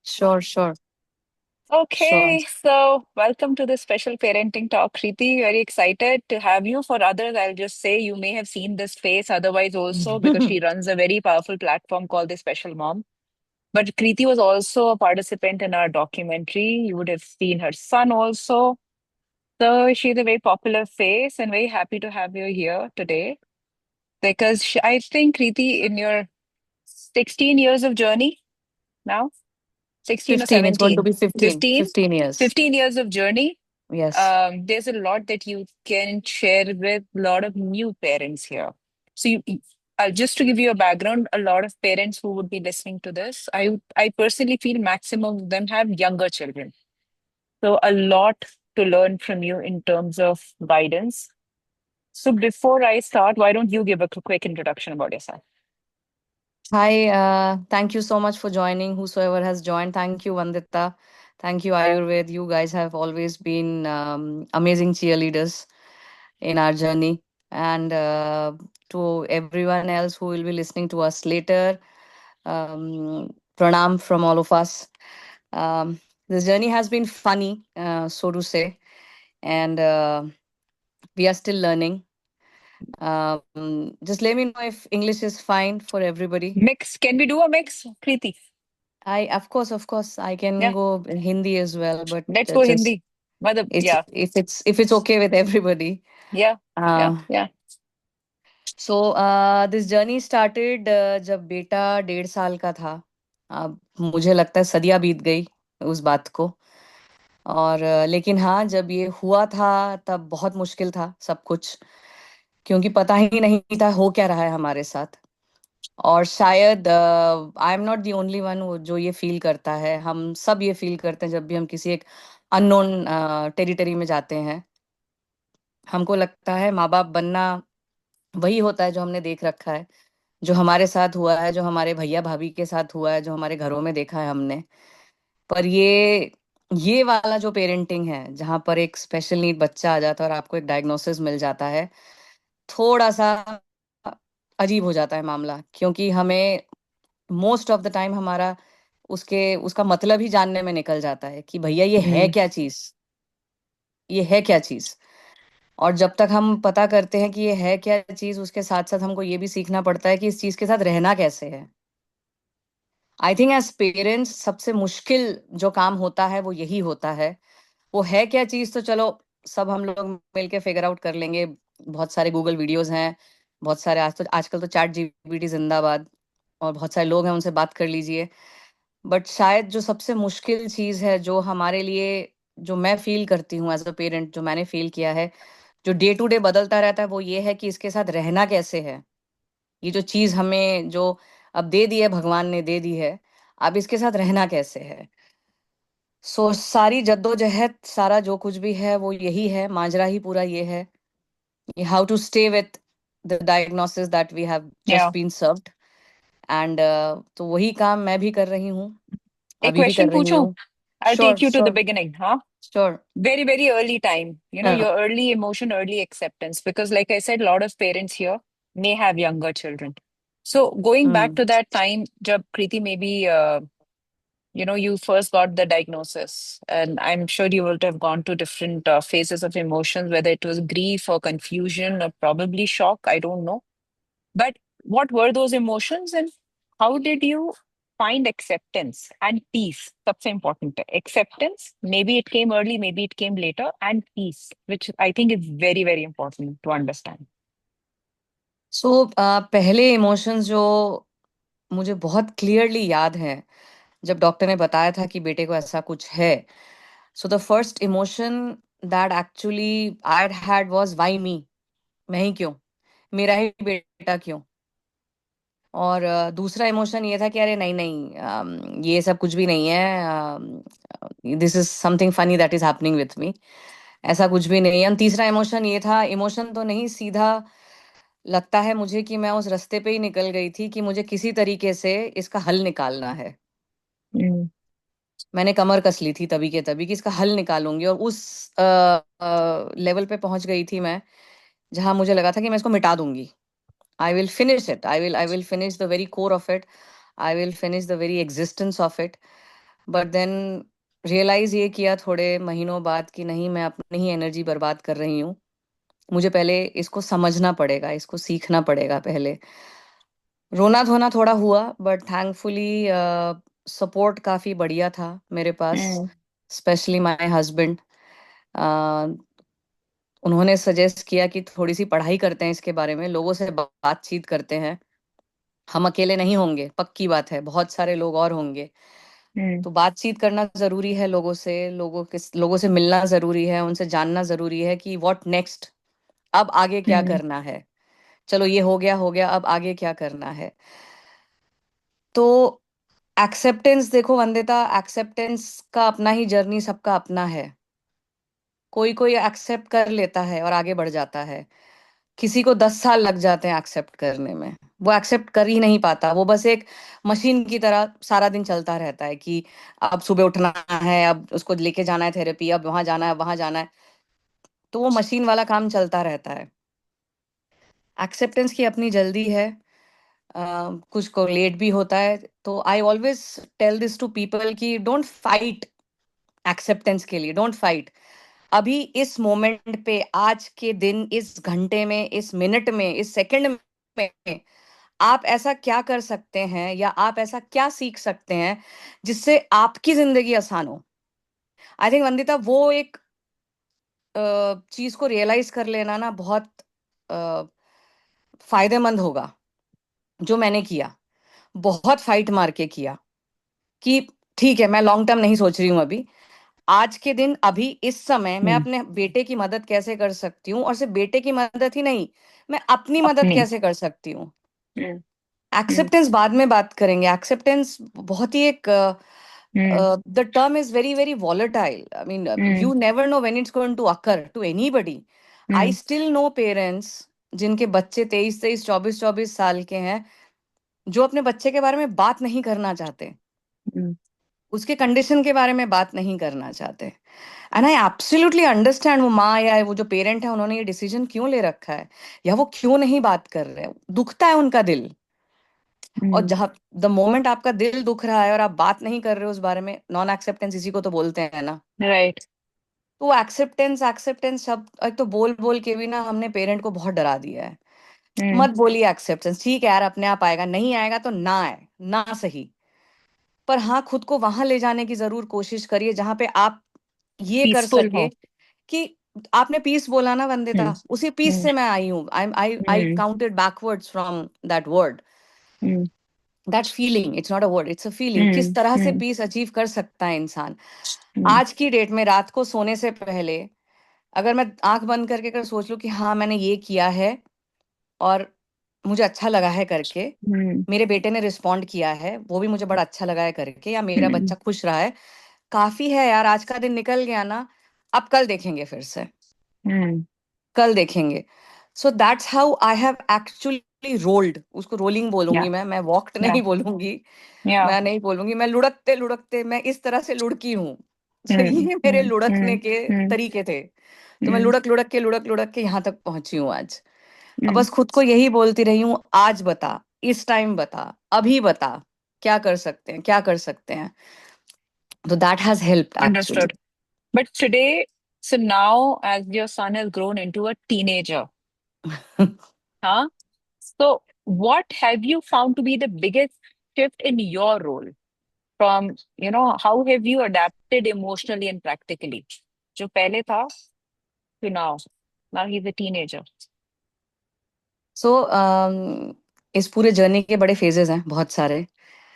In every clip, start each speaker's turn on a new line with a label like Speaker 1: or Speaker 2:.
Speaker 1: Sure, sure, sure.
Speaker 2: Okay, so welcome to the special parenting talk, Kriti. Very excited to have you. For others, I'll just say you may have seen this face otherwise also because she runs a very powerful platform called The Special Mom. But Kriti was also a participant in our documentary. You would have seen her son also. So she's a very popular face and very happy to have you here today because I think, Kriti, in your 16 years of journey now, 16 or
Speaker 1: 15. It's going to
Speaker 2: 17,
Speaker 1: be 15.
Speaker 2: 15,
Speaker 1: 15 years.
Speaker 2: 15 years of journey.
Speaker 1: Yes.
Speaker 2: There's a lot that you can share with a lot of new parents here. So, just to give you a background, a lot of parents who would be listening to this, I personally feel maximum of them have younger children. So, a lot to learn from you in terms of guidance. So, before I start, why don't you give a quick introduction about yourself?
Speaker 1: Hi, thank you so much for joining. Whosoever has joined, thank you, Vandita. Thank you, Ayurved. You guys have always been amazing cheerleaders in our journey. And to everyone else who will be listening to us later, pranam from all of us. This journey has been funny, so to say, and we are still learning. Just let me know if English is fine for everybody.
Speaker 2: Mix. Can we do a mix, Kriti?
Speaker 1: Of course, I can
Speaker 2: Yeah,
Speaker 1: go Hindi as well, but
Speaker 2: let's go
Speaker 1: just
Speaker 2: Hindi. Matlab,
Speaker 1: it's
Speaker 2: yeah,
Speaker 1: if it's okay with everybody.
Speaker 2: yeah, yeah,
Speaker 1: Uh,
Speaker 2: yeah.
Speaker 1: so this journey started जब बेटा 1.5 साल का था. अब मुझे लगता है सदियां बीत गई उस बात को. और लेकिन हाँ, जब ये हुआ था तब बहुत मुश्किल था सब कुछ, क्योंकि पता ही नहीं था हो क्या रहा है हमारे साथ. और शायद आई am not the only one जो ये फील करता है. हम सब ये फील करते हैं जब भी हम किसी एक अननोन टेरिटरी में जाते हैं. हमको लगता है माँ बाप बनना वही होता है जो हमने देख रखा है, जो हमारे साथ हुआ है, जो हमारे भैया भाभी के साथ हुआ है, जो हमारे घरों में देखा है हमने. पर ये वाला जो पेरेंटिंग है जहाँ पर एक स्पेशल नीड बच्चा आ जाता है और आपको एक डायग्नोसिस मिल जाता है, थोड़ा सा अजीब हो जाता है मामला, क्योंकि हमें मोस्ट ऑफ द टाइम हमारा उसके उसका मतलब ही जानने में निकल जाता है कि भैया ये है
Speaker 2: Mm.
Speaker 1: क्या चीज, ये है क्या चीज. और जब तक हम पता करते हैं कि ये है क्या चीज, उसके साथ साथ हमको ये भी सीखना पड़ता है कि इस चीज के साथ रहना कैसे है. आई थिंक एज पेरेंट्स सबसे मुश्किल जो काम होता है वो यही होता है. वो है क्या चीज तो चलो सब हम लोग मिलके फिगर आउट कर लेंगे. बहुत सारे गूगल वीडियोस हैं, बहुत सारे आजकल तो चैट जीपीटी जिंदाबाद, और बहुत सारे लोग हैं, उनसे बात कर लीजिए. बट शायद जो सबसे मुश्किल चीज है जो हमारे लिए, जो मैं फील करती हूँ एज अ पेरेंट, जो मैंने फील किया है, जो डे टू डे बदलता रहता है, वो ये है कि इसके साथ रहना कैसे है. ये जो चीज हमें जो अब दे दी है, भगवान ने दे दी है, अब इसके साथ रहना कैसे है. सो सारी जद्दोजहद, सारा जो कुछ भी है वो यही है, माजरा ही पूरा ये है. How to stay with the diagnosis that we have just
Speaker 2: Yeah.
Speaker 1: Been served. And तो वही काम मैं भी कर रही हूँ,
Speaker 2: एक
Speaker 1: अभी भी
Speaker 2: क्वेश्चन
Speaker 1: कर रही
Speaker 2: पूछूं?
Speaker 1: हूँ.
Speaker 2: I'll
Speaker 1: sure
Speaker 2: take you to the
Speaker 1: sure
Speaker 2: beginning, huh?
Speaker 1: Sure.
Speaker 2: Very, very early time, your early emotion, early acceptance. Because, like I said, a lot of parents here may have younger children. So, going back to that time, jab Kriti, maybe, you first got the diagnosis, and I'm sure you would have gone to different phases of emotions, whether it was grief or confusion or probably shock. I don't know. But what were those emotions and how did you find acceptance and peace? That's important. Acceptance, maybe it came early, maybe it came later, and peace, which I think is very, very important to understand.
Speaker 1: सो पहले emotions जो मुझे बहुत clearly याद है, जब doctor ने बताया था कि बेटे को ऐसा कुछ है. So the first emotion that actually I had was why मी. मैं ही क्यों, मेरा ही बेटा क्यों. और दूसरा इमोशन ये था कि अरे नहीं नहीं, ये सब कुछ भी नहीं है, this is something funny that is happening with me. ऐसा कुछ भी नहीं है. और तीसरा इमोशन ये था, इमोशन तो नहीं, सीधा लगता है मुझे कि मैं उस रास्ते पे ही निकल गई थी कि मुझे किसी तरीके से इसका हल निकालना है.
Speaker 2: Mm,
Speaker 1: मैंने कमर कस ली थी तभी के तभी कि इसका हल निकालूंगी, और उस लेवल पे पहुंच गई थी मैं जहां मुझे लगा था कि मैं इसको मिटा दूंगी. I will finish it, I will finish the very core of it. I will finish the very existence of it. But then realize ये किया थोड़े महीनों बाद कि नहीं, मैं अपनी ही एनर्जी बर्बाद कर रही हूँ। मुझे पहले इसको समझना पड़ेगा, इसको सीखना पड़ेगा पहले। रोना धोना थोड़ा हुआ, बट थैंकफुली सपोर्ट काफी बढ़िया था मेरे पास,
Speaker 2: mm,
Speaker 1: स्पेशली माय हस्बैंड। उन्होंने सजेस्ट किया कि थोड़ी सी पढ़ाई करते हैं इसके बारे में, लोगों से बातचीत करते हैं। हम अकेले नहीं होंगे, पक्की बात है, बहुत सारे लोग और होंगे।
Speaker 2: mm,
Speaker 1: तो बातचीत करना जरूरी है लोगों से, लोगों से मिलना जरूरी है, उनसे जानना जरूरी है कि व्हाट नेक्स्ट, अब आगे क्या
Speaker 2: mm,
Speaker 1: करना है। चलो ये हो गया, अब आगे क्या करना है। तो एक्सेप्टेंस देखो वंदिता, एक्सेप्टेंस का अपना ही जर्नी, सबका अपना है। कोई कोई एक्सेप्ट कर लेता है और आगे बढ़ जाता है, किसी को 10 साल लग जाते हैं एक्सेप्ट करने में। वो एक्सेप्ट कर ही नहीं पाता, वो बस एक मशीन की तरह सारा दिन चलता रहता है कि अब सुबह उठना है, अब उसको लेके जाना है थेरेपी, अब वहां जाना है, वहां जाना है। तो वो मशीन वाला काम चलता रहता है। एक्सेप्टेंस की अपनी जल्दी है, कुछ को लेट भी होता है। तो I always tell this to people कि डोंट फाइट एक्सेप्टेंस के लिए, डोंट फाइट। अभी इस मोमेंट पे, आज के दिन, इस घंटे में, इस मिनट में, इस सेकंड में आप ऐसा क्या कर सकते हैं, या आप ऐसा क्या सीख सकते हैं जिससे आपकी जिंदगी आसान हो। आई थिंक वंदिता, वो एक चीज को रियलाइज कर लेना ना बहुत अ, फायदेमंद होगा। जो मैंने किया, बहुत फाइट मार के किया कि ठीक है, मैं लॉन्ग टर्म नहीं सोच रही हूँ अभी। आज के दिन, अभी इस समय मैं
Speaker 2: mm.
Speaker 1: अपने बेटे की मदद कैसे कर सकती हूँ, और सिर्फ बेटे की मदद ही नहीं, मैं अपनी मदद
Speaker 2: अपनी
Speaker 1: कैसे कर सकती हूँ।
Speaker 2: mm, mm,
Speaker 1: एक्सेप्टेंस बाद में बात करेंगे। एक्सेप्टेंस बहुत ही एक,
Speaker 2: mm,
Speaker 1: the term is very very volatile. I mean,
Speaker 2: mm,
Speaker 1: you never know when it's going to occur to anybody. I
Speaker 2: mm,
Speaker 1: still know parents जिनके बच्चे 23 23 24 24 साल के हैं, जो अपने बच्चे के बारे में बात नहीं करना चाहते,
Speaker 2: mm.
Speaker 1: उसके कंडीशन के बारे में बात नहीं करना चाहते। एंड आई एब्सोल्युटली अंडरस्टैंड, वो माँ या वो जो पेरेंट है, उन्होंने ये डिसीजन क्यों ले रखा है, या वो क्यों नहीं बात कर रहे हैं। दुखता है उनका दिल। और
Speaker 2: Mm,
Speaker 1: जहां द मोमेंट आपका दिल दुख रहा है और आप बात नहीं कर रहे हो उस बारे में, नॉन एक्सेप्टेंस इसी को तो बोलते हैं ना।
Speaker 2: right.
Speaker 1: तो वो एक्सेप्टेंस एक्सेप्टेंस शब्द एक तो बोल बोल के भी ना हमने पेरेंट को बहुत डरा दिया है।
Speaker 2: Mm,
Speaker 1: मत बोलिए एक्सेप्टेंस, ठीक है यार, अपने आप आएगा, नहीं आएगा तो ना आए, ना सही। पर हाँ, खुद को वहां ले जाने की जरूर कोशिश करिए जहां पे आप ये कर
Speaker 2: peaceful
Speaker 1: सके
Speaker 2: हो.
Speaker 1: कि आपने पीस बोला ना वंदिता,
Speaker 2: Mm,
Speaker 1: उसी पीस
Speaker 2: mm,
Speaker 1: से मैं आई हूँ। आई
Speaker 2: mm,
Speaker 1: counted backwards from that word,
Speaker 2: mm,
Speaker 1: that feeling. It's not a word, it's a feeling. किस
Speaker 2: mm,
Speaker 1: तरह से
Speaker 2: mm,
Speaker 1: पीस अचीव कर सकता है इंसान
Speaker 2: mm,
Speaker 1: आज की डेट में, रात को सोने से पहले। अगर मैं आंख बंद करके अगर सोच लूं कि हाँ मैंने ये किया है और मुझे अच्छा लगा है करके,
Speaker 2: mm,
Speaker 1: मेरे बेटे ने रिस्पॉन्ड किया है, वो भी मुझे बड़ा अच्छा लगा है करके, या मेरा
Speaker 2: mm,
Speaker 1: बच्चा खुश रहा है, काफी है यार। आज का दिन निकल गया ना, अब कल देखेंगे फिर से,
Speaker 2: mm.
Speaker 1: कल देखेंगे। So that's how I have actually rolled, उसको रोलिंग
Speaker 2: Yeah,
Speaker 1: बोलूंगी मैं वॉकड
Speaker 2: yeah,
Speaker 1: नहीं बोलूंगी।
Speaker 2: yeah.
Speaker 1: मैं नहीं बोलूंगी, मैं लुढ़कते लुढ़कते मैं इस तरह से लुढ़की हूँ। तो
Speaker 2: Mm,
Speaker 1: ये मेरे
Speaker 2: mm,
Speaker 1: लुढ़कने
Speaker 2: mm,
Speaker 1: के
Speaker 2: mm,
Speaker 1: तरीके थे। तो मैं
Speaker 2: mm,
Speaker 1: लुढ़क लुढ़क के यहाँ तक पहुंची हूँ आज। अब
Speaker 2: mm.
Speaker 1: बस खुद को यही बोलती रही हूँ, आज बता, इस टाइम बता, अभी बता, क्या कर सकते हैं, क्या कर सकते हैं। तो that has helped actually.
Speaker 2: Understood. But today, so now as your son has grown into a teenager, huh? So what have you found to be the biggest shift in your role from, how have you adapted emotionally and practically? जो पहले था to now. Now he's a teenager.
Speaker 1: सो इस पूरे journey के बड़े phases हैं, बहुत सारे।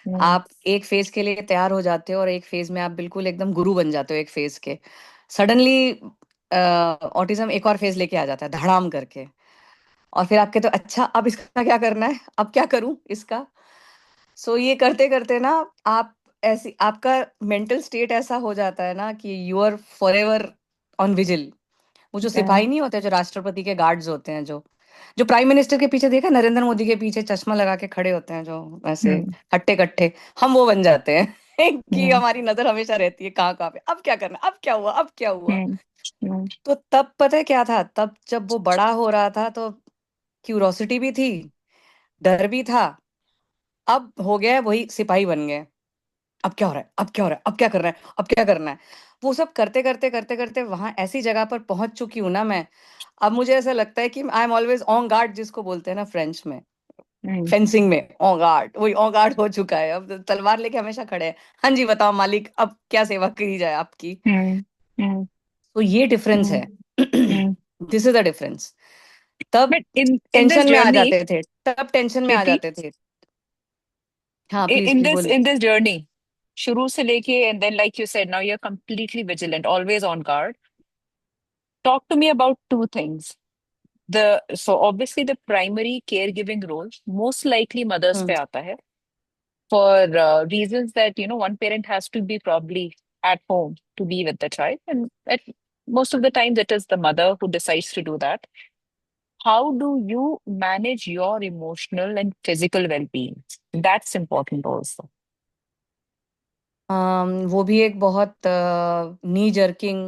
Speaker 2: Mm,
Speaker 1: आप एक फेज के लिए तैयार हो जाते हो और एक फेज में आप बिल्कुल एकदम गुरु बन जाते हो, एक फेज के। सडनली ऑटिज्म एक और फेज लेके आ जाता है धड़ाम करके। और फिर आपके तो अच्छा, अब इसका क्या करना है, अब क्या करूं इसका। सो ये करते करते ना, आप ऐसी, आपका मेंटल स्टेट ऐसा हो जाता है ना कि you are for ever on vigil. वो जो
Speaker 2: yeah.
Speaker 1: सिपाही नहीं होते, जो राष्ट्रपति के गार्ड्स होते हैं, जो जो प्राइम मिनिस्टर के पीछे, देखा नरेंद्र मोदी के पीछे चश्मा लगा के खड़े होते हैं, जो ऐसे
Speaker 2: Mm,
Speaker 1: हट्टे कट्टे, हम वो बन जाते हैं कि
Speaker 2: mm,
Speaker 1: हमारी नजर हमेशा रहती है कहाँ कहाँ पे, अब क्या करना, अब क्या हुआ, अब क्या हुआ।
Speaker 2: mm, mm,
Speaker 1: तो तब पता है क्या था, तब जब वो बड़ा हो रहा था तो क्यूरोसिटी भी थी, डर भी था। अब हो गया है, वही सिपाही बन गए। अब क्या हो रहा है, अब क्या हो रहा है, अब क्या कर रहा है, अब क्या करना है। वो सब करते करते करते करते वहां ऐसी जगह पर पहुंच चुकी हूँ ना मैं। अब मुझे ऐसा लगता है कि I am always on guard, जिसको बोलते हैं ना फ्रेंच में,
Speaker 2: हम्म
Speaker 1: फेंसिंग में ऑन गार्ड, वही ऑन गार्ड हो चुका है, अब तलवार लेके हमेशा खड़े हैं। हाँ जी बताओ मालिक, अब क्या सेवा की जाए आपकी।
Speaker 2: हम्म हम्म
Speaker 1: तो ये डिफरेंस है।
Speaker 2: Hmm hmm
Speaker 1: this is the difference. तब
Speaker 2: बट इन दिस
Speaker 1: टेंशन में आ
Speaker 2: जर्नी,
Speaker 1: जाते थे, तब टेंशन में आ
Speaker 2: कृति,
Speaker 1: जाते थे। हाँ प्लीज
Speaker 2: in
Speaker 1: प्लीज
Speaker 2: this
Speaker 1: बोलिए।
Speaker 2: in this journey, शुरू से लेके, and then like you said, now you're completely vigilant, always on guard. Talk to me about two things. So obviously the primary caregiving role most likely mothers
Speaker 1: हम्म।
Speaker 2: पे आता है, for reasons that one parent has to be probably at home to be with the child, and most of the times it is the mother who decides to do that. How do you manage your emotional and physical well-being? That's important also.
Speaker 1: वो भी एक बहुत नी jerking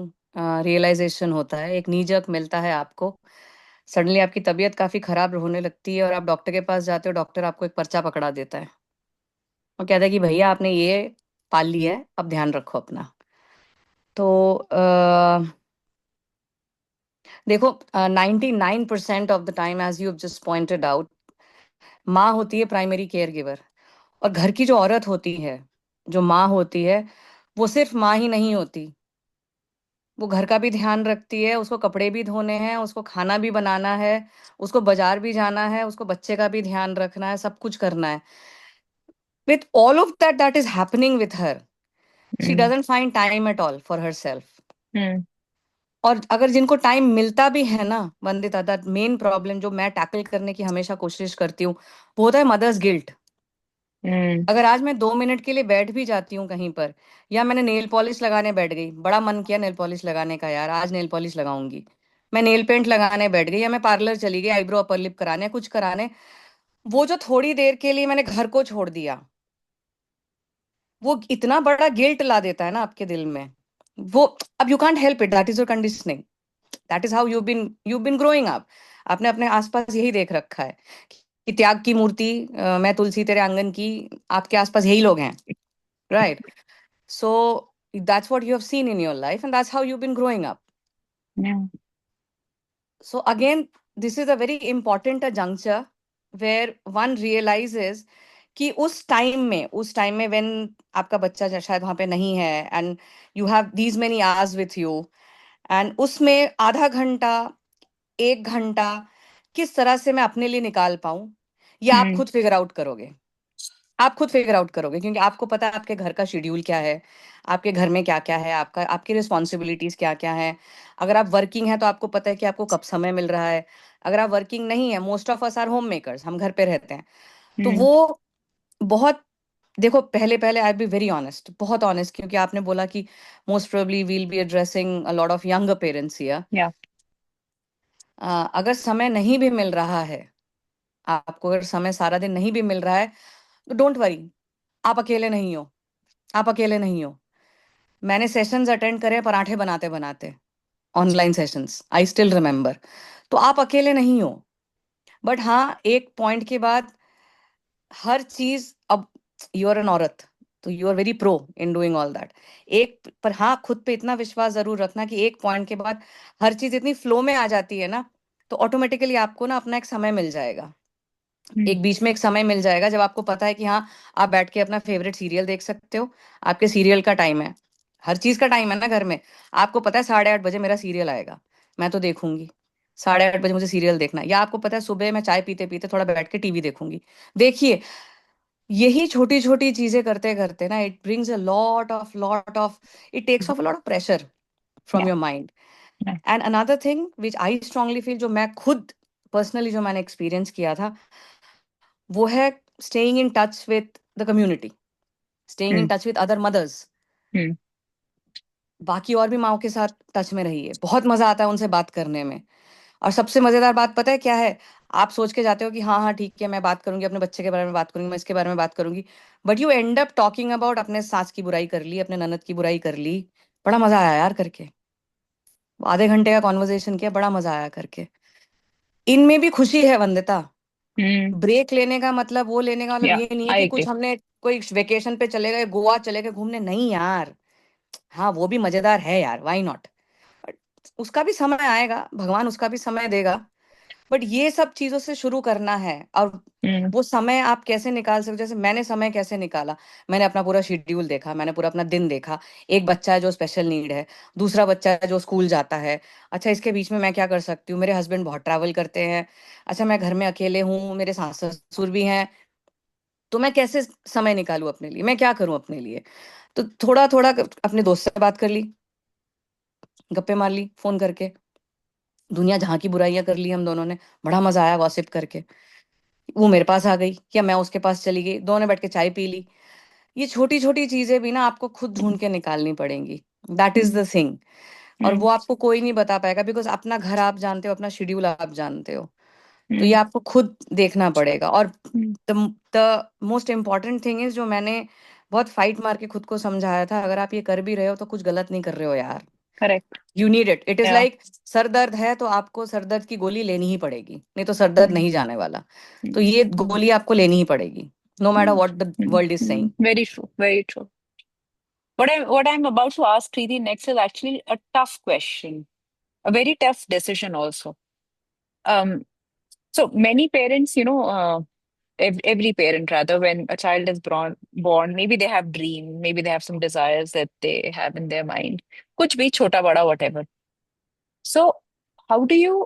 Speaker 1: realisation होता है, एक नी jerk मिलता है आपको। सडनली आपकी तबीयत काफी खराब होने लगती है और आप डॉक्टर के पास जाते हो, डॉक्टर आपको एक पर्चा पकड़ा देता है और कहता है कि भैया आपने ये पाल लिया है, अब ध्यान रखो अपना। तो देखो, 99% of the time as you just pointed out, माँ होती है प्राइमरी केयर गिवर। और घर की जो औरत होती है, जो माँ होती है, वो सिर्फ माँ ही नहीं होती, वो घर का भी ध्यान रखती है, उसको कपड़े भी धोने हैं, उसको खाना भी बनाना है, उसको बाजार भी जाना है, उसको बच्चे का भी ध्यान रखना है, सब कुछ करना है। With all of that is happening with her, she
Speaker 2: Mm,
Speaker 1: doesn't find time at all for her self.
Speaker 2: mm,
Speaker 1: और अगर जिनको टाइम मिलता भी है ना वंदिता, दैट मेन प्रॉब्लम जो मैं टैकल करने की हमेशा कोशिश करती हूँ, वो होता है मदर्स गिल्ट।
Speaker 2: mm,
Speaker 1: अगर आज मैं 2 मिनट के लिए बैठ भी जाती हूँ कहीं पर, या मैंने नेल पॉलिश लगाने बैठ गई, बड़ा मन किया नेल पॉलिश लगाने का, यार आज नेल पॉलिश लगाऊंगी, मैं नेल पेंट लगाने बैठ गई, या मैं पार्लर चली गई आईब्रो अपर लिप कराने, कुछ कराने, वो जो थोड़ी देर के लिए मैंने घर को छोड़ दिया, वो इतना बड़ा गिल्ट ला देता है ना आपके दिल में। वो, अब you can't help it, that is your conditioning, that is how you been growing up. आपने अपने आसपास यही देख रखा है कि त्याग की मूर्ति, मैं तुलसी तेरे आंगन की, आपके आसपास यही लोग हैं, right? So that's what you have seen in your life, and that's how you've been growing up.
Speaker 2: yeah.
Speaker 1: So again, this is a very important juncture where one realizes कि उस टाइम में when आपका बच्चा शायद वहां पे नहीं है, and you have these many hours with you, and उसमें आधा घंटा, 1 घंटा किस तरह से मैं अपने लिए निकाल पाऊं, ये आप
Speaker 2: Mm,
Speaker 1: खुद फिगर आउट करोगे। आप खुद फिगर आउट करोगे, क्योंकि आपको पता है आपके घर का शेड्यूल क्या है, आपके घर में क्या क्या है, आपका आपकी रिस्पॉन्सिबिलिटीज क्या क्या है। अगर आप वर्किंग है तो आपको पता है कि आपको कब समय मिल रहा है। अगर आप वर्किंग नहीं है, most of us are home makers, हम घर पे रहते हैं, तो
Speaker 2: mm,
Speaker 1: वो बहुत, देखो पहले पहले आई बी वेरी ऑनेस्ट, बहुत ऑनेस्ट, क्योंकि आपने बोला कि most probably will be addressing a lot of younger parents here.
Speaker 2: yeah.
Speaker 1: अगर समय नहीं भी मिल रहा है आपको, अगर समय सारा दिन नहीं भी मिल रहा है, तो डोंट वरी, आप अकेले नहीं हो, आप अकेले नहीं हो। मैंने सेशंस अटेंड करे पराठे बनाते बनाते, online sessions, I still remember. तो आप अकेले नहीं हो। बट हाँ, एक पॉइंट के बाद हर चीज, अब यू आर एन औरत, तो you are very pro in doing all that. एक पर हाँ, खुद पे इतना विश्वास जरूर रखना कि एक पॉइंट के बाद हर चीज इतनी फ्लो में आ जाती है ना, तो ऑटोमेटिकली आपको ना अपना एक समय मिल जाएगा।
Speaker 2: Mm,
Speaker 1: एक बीच में एक समय मिल जाएगा जब आपको पता है कि हाँ, आप बैठ के अपना फेवरेट सीरियल देख सकते हो। आपके सीरियल का टाइम है, हर चीज का टाइम है ना घर में। आपको पता है 8:30 बजे मेरा सीरियल आएगा, मैं तो देखूंगी, 8:30 बजे मुझे सीरियल देखना है। या आपको पता है सुबह मैं चाय पीते पीते थोड़ा बैठ के टीवी देखूंगी। देखिए, यही छोटी छोटी चीजें करते करते ना, it brings a lot of it takes off a lot of pressure from
Speaker 2: yeah.
Speaker 1: Your mind.
Speaker 2: Yeah.
Speaker 1: And another thing which I strongly feel, जो मैं खुद पर्सनली जो मैंने एक्सपीरियंस किया था, वो है staying in touch with the community, staying in
Speaker 2: Mm,
Speaker 1: touch with other mothers.
Speaker 2: mm,
Speaker 1: बाकी और भी माओ के साथ टच में रहिए, बहुत मजा आता है उनसे बात करने में। और सबसे मजेदार बात पता है क्या है? आप सोच के जाते हो कि हाँ हाँ ठीक है, मैं बात करूंगी अपने बच्चे के बारे में, बात करूंगी मैं इसके बारे में, बात करूंगी, but you and up talking about अपने सास की बुराई कर ली, अपने ननद की बुराई कर ली। बड़ा मजा आया यार करके, आधे घंटे का कॉन्वर्जेशन किया, बड़ा मजा आया करके। इनमें भी खुशी है वंदिता,
Speaker 2: Hmm.
Speaker 1: ब्रेक लेने का मतलब, वो लेने का मतलब
Speaker 2: Yeah,
Speaker 1: ये नहीं है
Speaker 2: I
Speaker 1: कि कुछ
Speaker 2: agree.
Speaker 1: हमने कोई वेकेशन पे चले गए, गोवा चले गए घूमने, नहीं यार। हाँ वो भी मजेदार है यार, व्हाई नॉट, बट उसका भी समय आएगा, भगवान उसका भी समय देगा। बट ये सब चीजों से शुरू करना है। और
Speaker 2: Hmm.
Speaker 1: वो समय आप कैसे निकाल सकते हो, जैसे मैंने समय कैसे निकाला, मैंने अपना पूरा शेड्यूल देखा, मैंने पूरा अपना दिन देखा। एक बच्चा है जो स्पेशल नीड है, दूसरा बच्चा है जो स्कूल जाता है। अच्छा इसके बीच में मैं क्या कर सकती हूँ, मेरे हस्बैंड बहुत ट्रैवल करते हैं। अच्छा मैं घर में अकेले हूँ, मेरे सास ससुर भी हैं, तो मैं कैसे समय निकालूं अपने लिए, मैं क्या करूं अपने लिए। तो थोड़ा थोड़ा अपने दोस्त से बात कर ली, गप्पे मार ली फोन करके, दुनिया जहाँ की बुराइयां कर ली हम दोनों ने, बड़ा मजा आया गॉसिप करके। वो मेरे पास आ गई या मैं उसके पास चली गई, दोनों ने बैठ के चाय पी ली। ये छोटी छोटी चीजें भी ना आपको खुद ढूंढ के निकालनी पड़ेंगी, that is
Speaker 2: Hmm.
Speaker 1: The thing. और
Speaker 2: Hmm.
Speaker 1: वो आपको कोई नहीं बता पाएगा, बिकॉज अपना घर आप जानते हो, अपना शेड्यूल आप जानते हो। तो ये
Speaker 2: Hmm.
Speaker 1: आपको खुद देखना पड़ेगा। और
Speaker 2: Hmm.
Speaker 1: The most important thing is, जो मैंने बहुत फाइट मार के खुद को समझाया था, अगर आप ये कर भी रहे हो तो कुछ गलत नहीं कर रहे हो यार।
Speaker 2: Correct.
Speaker 1: You need it, it is
Speaker 2: Yeah.
Speaker 1: Like sir दर्द है तो आपको सर दर्द की गोली लेनी ही पड़ेगी, नहीं तो सर दर्द
Speaker 2: Hmm.
Speaker 1: नहीं जाने वाला। तो
Speaker 2: Hmm.
Speaker 1: ये गोली आपको लेनी ही पड़ेगी, no matter
Speaker 2: Hmm.
Speaker 1: What the
Speaker 2: Hmm.
Speaker 1: World is
Speaker 2: Hmm.
Speaker 1: Saying.
Speaker 2: Very true. Very true. What I'm about to ask Preeti next is actually a tough question, a very tough decision also. Um, so many parents, every parent rather, when a child is born, maybe they have dream, maybe they have some desires that they have in their mind. Kuch bhi chota bada, whatever. So how do you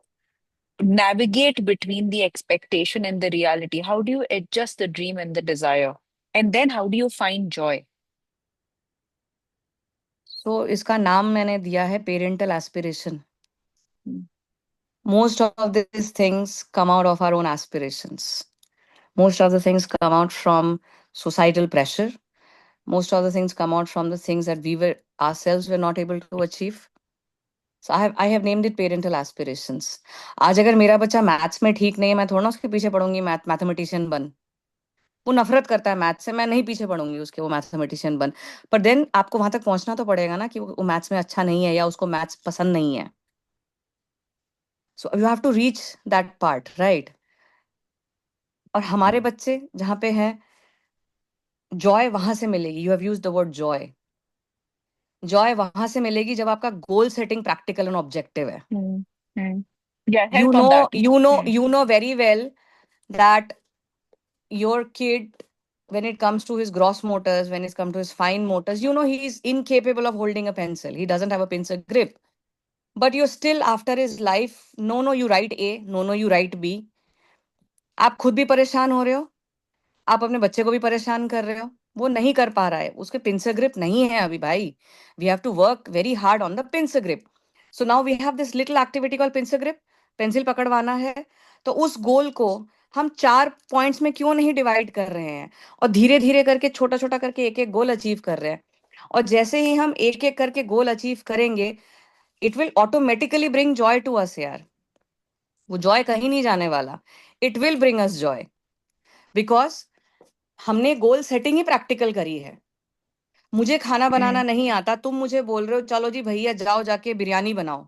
Speaker 2: navigate between the expectation and the reality? How do you adjust the dream and the desire? And then how do you find joy?
Speaker 1: So इसका नाम मैंने दिया है parental aspiration.
Speaker 2: Mm.
Speaker 1: Most of this things come out of our own aspirations, most of the things come out from societal pressure, most of the things come out from the things that we were ourselves were not able to achieve. So I have named it parental aspirations. आज अगर मेरा बच्चा maths में ठीक नहीं है, मैं थोड़ा ना उसके पीछे पढ़ूंगी मैथमेटिशियन बन। वो नफरत करता है मैथ्स से, मैं नहीं पीछे पढ़ूंगी उसके, वो मैथमेटिशियन बन। पर देन आपको वहां तक पहुंचना तो पड़ेगा ना, कि वो मैथ्स में अच्छा नहीं है या उसको मैथ्स पसंद नहीं है। So you have to reach that part, right. और हमारे बच्चे जहाँ पे हैं, जॉय वहां से मिलेगी, you have use the word joy. Joy वहां से मिलेगी जब आपका goal setting practical and objective है।
Speaker 2: Mm. Mm. Yeah,
Speaker 1: you
Speaker 2: help
Speaker 1: know
Speaker 2: on that.
Speaker 1: You know
Speaker 2: Mm.
Speaker 1: You know very well that your kid, when it comes to his gross motors, when it comes to his fine motors, you know he is incapable of holding a pencil, he doesn't have a pencil grip. But you're still after his life, no no you write A, no no you write B। आप खुद भी परेशान हो रहे हो, आप अपने बच्चे को भी परेशान कर रहे हो। वो नहीं कर पा रहा है, उसके पिंसर ग्रिप नहीं है अभी भाई। We have to work very hard on the pincer grip. So now we have this little activity call pincer grip, pencil पकड़वाना है। तो उस गोल को हम 4 पॉइंट्स में क्यों नहीं डिवाइड कर रहे हैं, और धीरे धीरे करके छोटा छोटा करके एक एक गोल अचीव कर रहे हैं। और जैसे ही हम एक एक करके गोल अचीव करेंगे, it will automatically bring joy to us यार। वो जॉय कहीं नहीं जाने वाला, it will bring us joy, because हमने गोल सेटिंग ही प्रैक्टिकल करी है। मुझे खाना बनाना
Speaker 2: Mm.
Speaker 1: नहीं आता, तुम मुझे बोल रहे हो चलो जी भैया जाओ जाके बिरयानी बनाओ।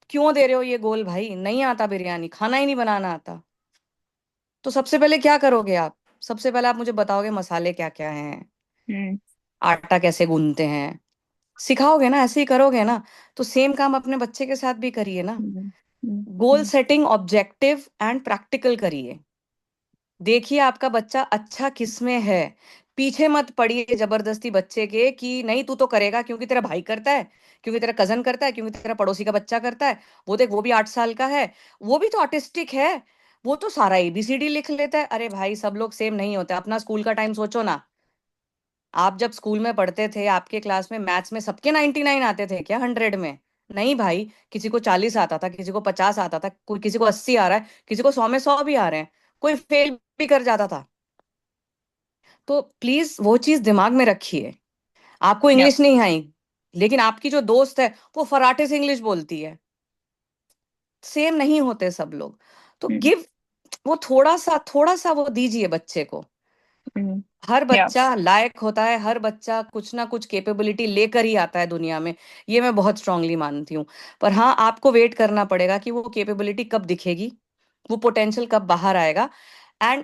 Speaker 1: क्यों दे रहे हो ये गोल भाई, नहीं आता बिरयानी, खाना ही नहीं बनाना आता। तो सबसे पहले क्या करोगे आप, सबसे पहले आप मुझे बताओगे मसाले क्या क्या हैं,
Speaker 2: Mm.
Speaker 1: आटा कैसे गूंथते हैं, सिखाओगे ना, ऐसे ही करोगे ना। तो सेम काम अपने बच्चे के साथ भी करिए ना।
Speaker 2: Mm. Mm.
Speaker 1: Goal
Speaker 2: Mm.
Speaker 1: Setting objective and practical करिए। देखिए आपका बच्चा अच्छा किस में है। पीछे मत पड़िए जबरदस्ती बच्चे के कि नहीं तू तो करेगा क्योंकि तेरा भाई करता है, क्योंकि तेरा कजन करता है, क्योंकि तेरा पड़ोसी का बच्चा करता है। वो देख वो भी 8 साल का है, वो भी तो ऑटिस्टिक है, वो तो सारा एबीसीडी लिख लेता है। अरे भाई सब लोग सेम नहीं होते, अपना स्कूल का टाइम सोचो ना। आप जब स्कूल में पढ़ते थे, आपके क्लास में मैथ्स में सबके 99 आते थे क्या 100 में? नहीं भाई, किसी को 40 आता था, किसी को 50 आता था, कोई किसी को 80 आ रहा है, किसी को 100 में 100 भी आ रहे हैं, कोई फेल भी कर जाता था। तो प्लीज वो चीज दिमाग में रखिए। आपको
Speaker 2: Yeah.
Speaker 1: इंग्लिश नहीं आई, लेकिन आपकी जो दोस्त है वो फराटे से इंग्लिश बोलती है। सेम नहीं होते सब लोग। तो
Speaker 2: Mm.
Speaker 1: गिव, वो थोड़ा सा वो दीजिए बच्चे को।
Speaker 2: Mm.
Speaker 1: हर
Speaker 2: Yeah.
Speaker 1: बच्चा लायक होता है, हर बच्चा कुछ ना कुछ कैपेबिलिटी लेकर ही आता है दुनिया में, ये मैं बहुत स्ट्रांगली मानती हूँ। पर हाँ आपको वेट करना पड़ेगा कि वो कैपेबिलिटी कब दिखेगी, वो पोटेंशियल कब बाहर आएगा। एंड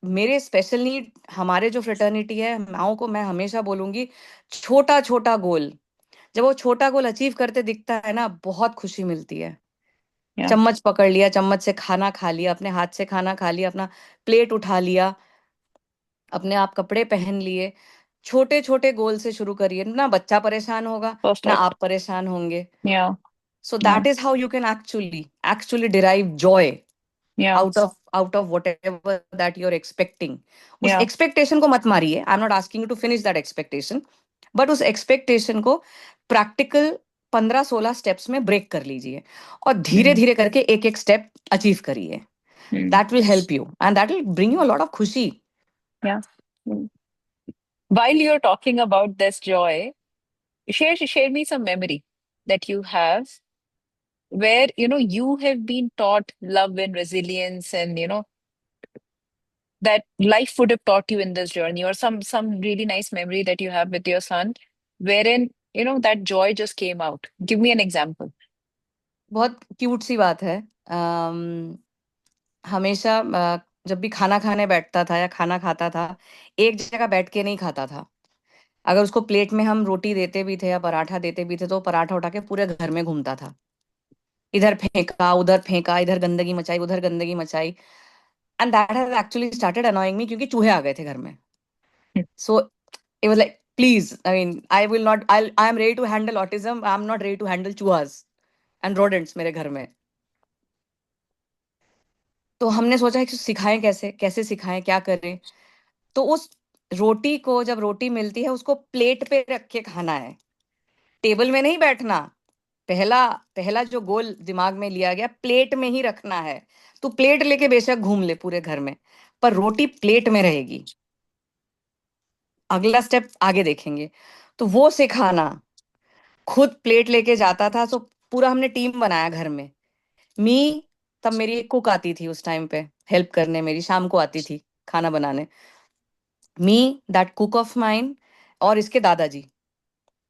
Speaker 1: मेरे स्पेशल नीड हमारे जो फ्रेटर्निटी है, माओ को मैं हमेशा बोलूंगी, छोटा छोटा गोल, जब वो छोटा गोल अचीव करते दिखता है ना, बहुत खुशी मिलती है।
Speaker 2: Yeah.
Speaker 1: चम्मच पकड़ लिया, चम्मच से खाना खा लिया, अपने हाथ से खाना खा लिया, अपना प्लेट उठा लिया, अपने आप कपड़े पहन लिए। छोटे छोटे गोल से शुरू करिए ना, बच्चा परेशान होगा ना
Speaker 2: Perfect.
Speaker 1: आप परेशान होंगे।
Speaker 2: Yeah.
Speaker 1: So
Speaker 2: Yeah.
Speaker 1: That is how you can actually derive joy
Speaker 2: Yeah.
Speaker 1: Out of whatever that you're expecting। उस
Speaker 2: Yeah.
Speaker 1: एक्सपेक्टेशन को मत मारिए, I am not asking you to finish that expectation, but उस expectation को practical 15-16 steps में break कर लीजिए, और धीरे
Speaker 2: Mm.
Speaker 1: धीरे करके एक एक स्टेप अचीव करिए।
Speaker 2: Mm.
Speaker 1: That will help you and that will bring you a lot of खुशी।
Speaker 2: Yeah. Mm. While you're talking about this joy, share me some memory that you have where you have been taught love and resilience, and that life would have taught you in this journey, or some really nice memory that you have with your son, wherein that joy just came out. Give me an example.
Speaker 1: बहुत cute सी बात है। अम, हमेशा जब भी खाना खाने बैठता था या खाना खाता था, एक जगह बैठ के नहीं खाता था। अगर उसको प्लेट में हम रोटी देते भी थे या पराठा देते भी थे, तो पराठा उठा के पूरे घर में घूमता था, इधर फेंका उधर फेंका, इधर गंदगी मचाई उधर गंदगी मचाई। And that has actually started annoying me, क्योंकि चूहे आ गए थे घर में। So it was like, please, I mean, I will not, I am ready to handle autism, I am not ready to handle चूहास एंड रोडेंट्स मेरे घर में। तो हमने सोचा है कि सिखाएं, कैसे कैसे सिखाएं, क्या करें। तो उस रोटी को, जब रोटी मिलती है, उसको प्लेट पे रख के खाना है, टेबल में नहीं बैठना। पहला पहला जो गोल दिमाग में लिया गया, प्लेट में ही रखना है। तू प्लेट लेके बेशक घूम ले पूरे घर में, पर रोटी प्लेट में रहेगी। अगला स्टेप आगे देखेंगे। तो वो सिखाना, खुद प्लेट लेके जाता था। तो पूरा हमने टीम बनाया घर में। मी, तब मेरी एक कुक आती थी उस टाइम पे हेल्प करने, मेरी शाम को आती थी खाना बनाने। मी, दैट कुक ऑफ माइन, और इसके दादाजी।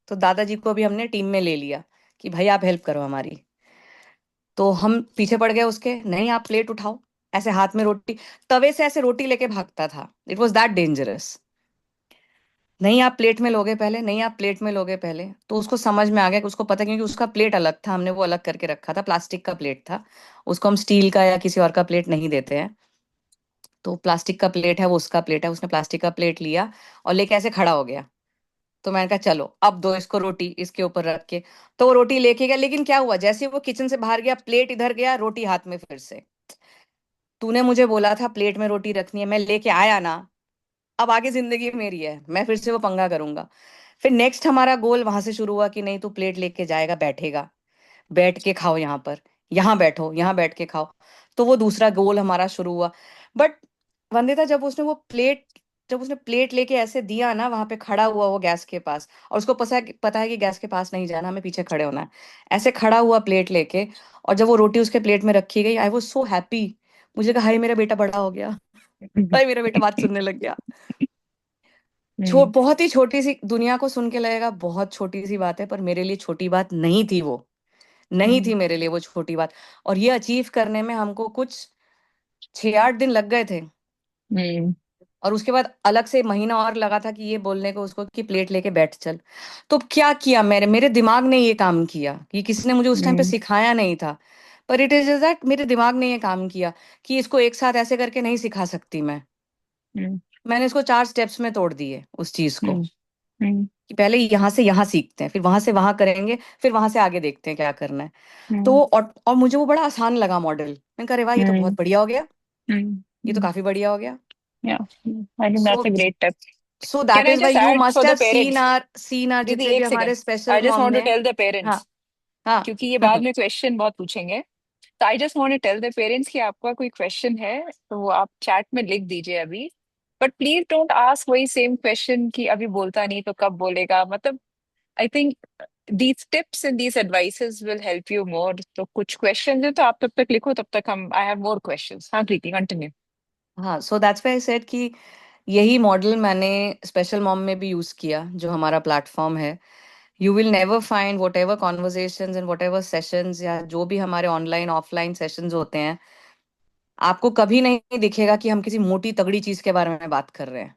Speaker 1: तो दादाजी को भी हमने टीम में ले लिया कि भाई आप हेल्प करो हमारी। तो हम पीछे पड़ गए उसके, नहीं आप प्लेट उठाओ। ऐसे हाथ में रोटी, तवे से ऐसे रोटी लेके भागता था। It was that dangerous. नहीं आप प्लेट में लोगे पहले, नहीं आप प्लेट में लोगे पहले। तो उसको समझ में आ गया कि उसको पता, क्योंकि उसका प्लेट अलग था, हमने वो अलग करके रखा था, प्लास्टिक का प्लेट था। उसको हम स्टील का या किसी और का प्लेट नहीं देते हैं। तो प्लास्टिक का प्लेट है, वो उसका प्लेट है। उसने प्लास्टिक का प्लेट लिया और लेके ऐसे खड़ा हो गया। तो मैंने कहा चलो अब दो इसको रोटी इसके ऊपर रख के। तो वो रोटी लेके गया, लेकिन क्या हुआ, जैसे ही वो किचन से बाहर गया, प्लेट इधर गया, रोटी हाथ में फिर से। तूने मुझे बोला था प्लेट में रोटी रखनी है, मैं लेके आया ना, अब आगे जिंदगी मेरी है, मैं फिर से वो पंगा करूंगा। फिर नेक्स्ट हमारा गोल वहां से शुरू हुआ कि नहीं तू प्लेट लेके जाएगा, बैठेगा, बैठ के खाओ यहाँ पर, यहाँ बैठो, यहाँ बैठ के खाओ। तो वो दूसरा गोल हमारा शुरू हुआ। बट वंदिता, जब उसने प्लेट लेके ऐसे दिया ना, वहां पे खड़ा हुआ वो गैस के पास, और उसको पता है कि गैस के पास नहीं जाना, हमें पीछे खड़े होना है। ऐसे खड़ा हुआ प्लेट लेके, और जब वो रोटी उसके प्लेट में रखी गई, आई वाज सो हैप्पी। मुझे कहा हाय मेरा बेटा बड़ा हो गया, हाय मेरा बेटा बात सुनने लग गया।
Speaker 2: Mm.
Speaker 1: बहुत ही छोटी सी, दुनिया को सुन के लगेगा बहुत छोटी सी बात है, पर मेरे लिए छोटी बात नहीं थी वो, नहीं थी
Speaker 2: Mm.
Speaker 1: मेरे लिए वो छोटी बात। और ये अचीव करने में हमको कुछ 6-8 दिन लग गए थे।
Speaker 2: Mm.
Speaker 1: और उसके बाद अलग से महीना और लगा था कि ये बोलने को उसको कि प्लेट लेके बैठ चल। तो क्या किया, मेरे मेरे दिमाग ने ये काम किया, कि किसी ने मुझे उस टाइम पे
Speaker 2: Mm.
Speaker 1: सिखाया नहीं था। पर इट इज दैट मेरे दिमाग ने ये काम किया कि इसको एक साथ ऐसे करके नहीं सिखा सकती मैं।
Speaker 2: Mm.
Speaker 1: मैंने इसको 4 स्टेप्स में तोड़ दिए उस चीज को,
Speaker 2: Mm. Mm.
Speaker 1: कि पहले यहाँ से यहाँ सीखते हैं, फिर वहां से वहां करेंगे, फिर वहां से आगे देखते हैं क्या करना है। तो
Speaker 2: Mm.
Speaker 1: और मुझे वो बड़ा आसान लगा मॉडल। मैंने कहा अरे वाह, ये तो बहुत
Speaker 2: Mm.
Speaker 1: बढ़िया हो गया,
Speaker 2: Mm.
Speaker 1: ये तो
Speaker 2: Mm.
Speaker 1: काफी बढ़िया हो गया।
Speaker 2: Yeah, I think
Speaker 1: so
Speaker 2: that's a great tip.
Speaker 1: So
Speaker 2: Can
Speaker 1: that
Speaker 2: I
Speaker 1: is why
Speaker 2: just
Speaker 1: you
Speaker 2: add
Speaker 1: must
Speaker 2: for the
Speaker 1: have seen
Speaker 2: parents?
Speaker 1: आर
Speaker 2: दीदी
Speaker 1: जितने भी
Speaker 2: एक सेकेंड,
Speaker 1: हमारे special
Speaker 2: I just
Speaker 1: mom
Speaker 2: want to
Speaker 1: ने।
Speaker 2: टेल द
Speaker 1: हाँ,
Speaker 2: parents,
Speaker 1: हाँ।
Speaker 2: क्योंकि ये बाद में क्वेश्चन बहुत पूछेंगे। तो I just want to tell the parents कि आपका कोई क्वेश्चन है तो वो आप चैट में लिख दीजिए अभी। बट प्लीज डोंट आस्क वही सेम क्वेश्चन कि अभी बोलता नहीं तो कब बोलेगा, मतलब I think these tips and these advices will help you more. तो कुछ क्वेश्चन है तो आप तब तक लिखो, तब तक हम आई हैव मोर क्वेश्चंस। हाँ कृति कंटिन्यू।
Speaker 1: हाँ, so that's why I said कि यही मॉडल मैंने स्पेशल मॉम में भी यूज किया, जो हमारा प्लेटफॉर्म है। You will never find what ever conversation and what ever sessions, या जो भी हमारे ऑनलाइन ऑफलाइन सेशंस होते हैं, आपको कभी नहीं दिखेगा कि हम किसी मोटी तगड़ी चीज के बारे में बात कर रहे हैं।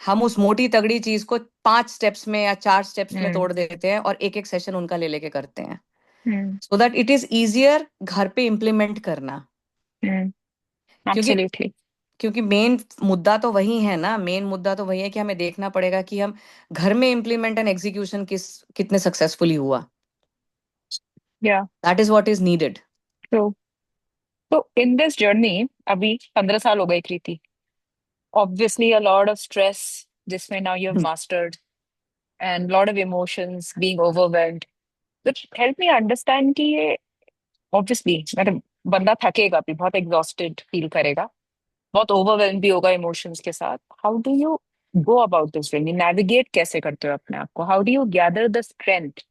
Speaker 1: हम उस मोटी तगड़ी चीज को 5 स्टेप्स में या 4 स्टेप्स में
Speaker 2: हम्म
Speaker 1: तोड़ देते हैं और एक एक सेशन उनका ले लेके करते हैं,
Speaker 2: hmm
Speaker 1: so that it is easier घर पे इम्प्लीमेंट करना।
Speaker 2: हम्म
Speaker 1: क्योंकि
Speaker 2: एब्सोल्युटली
Speaker 1: क्योंकि मेन मुद्दा तो वही है ना, मेन मुद्दा तो वही है कि हमें देखना पड़ेगा कि हम घर में इम्प्लीमेंट एंड एग्जीक्यूशन कितने सक्सेसफुली हुआ।
Speaker 2: या
Speaker 1: that is what is needed.
Speaker 2: तो इन दिस जर्नी अभी 15 साल हो गए Kriti, obviously a lot of stress जिसमें now you have mastered and lot of emotions being overwhelmed. तो हेल्प मी अंडरस्टैंड कि ये ऑब्वियसली मतलब बंदा थकेगा भी, बहुत एग्जॉस्टेड फील करेगा, बहुत ओवरवेल्म भी होगा इमोशंस के साथ। How do you go about this journey, navigate कैसे करते हो अपने आप को? How do you gather the strength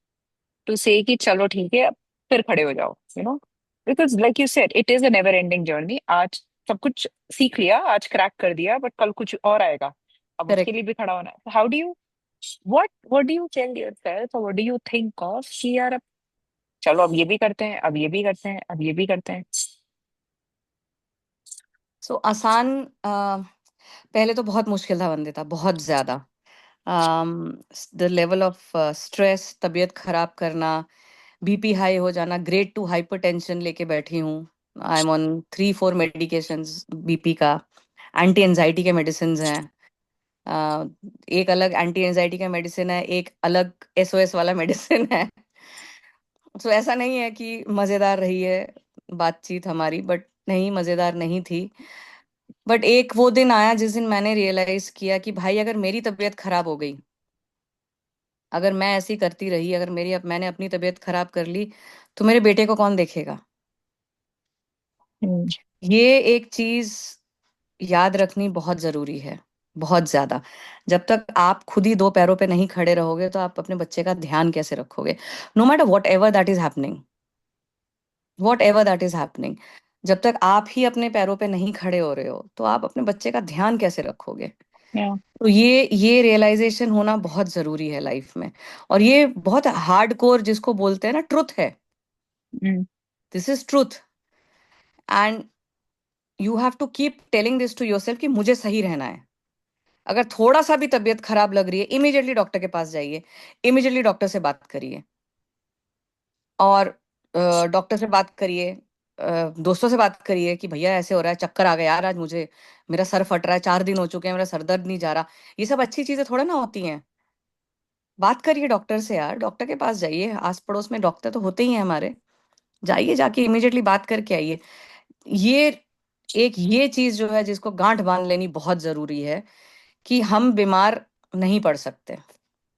Speaker 2: to say कि चलो ठीक है अब फिर खड़े हो जाओ, because like you said it is a never ending journey. आज सब कुछ सीख लिया, आज क्रैक कर दिया, बट कल कुछ और आएगा, अब उसके
Speaker 1: करेक्ट।
Speaker 2: लिए भी खड़ा होना है। How do you, what do you tell yourself, और what do you think of कि यार अब चलो अब ये भी करते हैं, अब ये भी करते हैं, अब ये भी करते हैं?
Speaker 1: सो आसान, पहले तो बहुत मुश्किल था बंदे था, बहुत ज्यादा। द लेवल ऑफ स्ट्रेस, तबीयत खराब करना, बीपी हाई हो जाना, ग्रेड 2 हाइपरटेंशन लेके बैठी हूँ। I am on 3-4 medications BP का। एंटी एंजाइटी के मेडिसिन हैं। अ, एक अलग एंटी एंजाइटी का मेडिसिन है, एक अलग एसओएस वाला मेडिसिन है। तो ऐसा नहीं है कि मजेदार रही है बातचीत हमारी, बट नहीं, मजेदार नहीं थी। बट एक वो दिन आया जिस दिन मैंने रियलाइज किया कि भाई अगर मेरी तबीयत खराब हो गई, अगर मैं ऐसी करती रही, अगर मैंने अपनी तबीयत खराब कर ली, तो मेरे बेटे को कौन देखेगा।
Speaker 2: हम्म
Speaker 1: ये एक चीज याद रखनी बहुत जरूरी है, बहुत ज्यादा। जब तक आप खुद ही 2 पैरों पे नहीं खड़े रहोगे तो आप अपने बच्चे का ध्यान कैसे रखोगे, no matter whatever that is happening, whatever that is happening. जब तक आप ही अपने पैरों पे नहीं खड़े हो रहे हो तो आप अपने बच्चे का ध्यान कैसे रखोगे।
Speaker 2: या
Speaker 1: तो ये रियलाइजेशन होना बहुत जरूरी है लाइफ में। और ये बहुत हार्ड कोर जिसको बोलते हैं ना, ट्रुथ है।
Speaker 2: Hmm
Speaker 1: this is truth. And you have to keep telling this to yourself कि मुझे सही रहना है। अगर थोड़ा सा भी तबीयत खराब लग रही है, इमीडिएटली डॉक्टर के पास जाइए, इमीडिएटली डॉक्टर से बात करिए। और डॉक्टर से बात करिए, दोस्तों से बात करिए कि भैया ऐसे हो रहा है, चक्कर आ गया यार आज मुझे, मेरा सर फट रहा है, 4 दिन हो चुके हैं, मेरा सर दर्द नहीं जा रहा। ये सब अच्छी चीजें थोड़ा ना होती हैं। बात करिए डॉक्टर से यार, डॉक्टर के पास जाइए, आस पड़ोस में डॉक्टर तो होते ही हैं हमारे। जाइए, जाके इमीडिएटली बात करके आइए। ये ये चीज जो है जिसको गांठ बांध लेनी बहुत जरूरी है, कि हम बीमार नहीं पड़ सकते।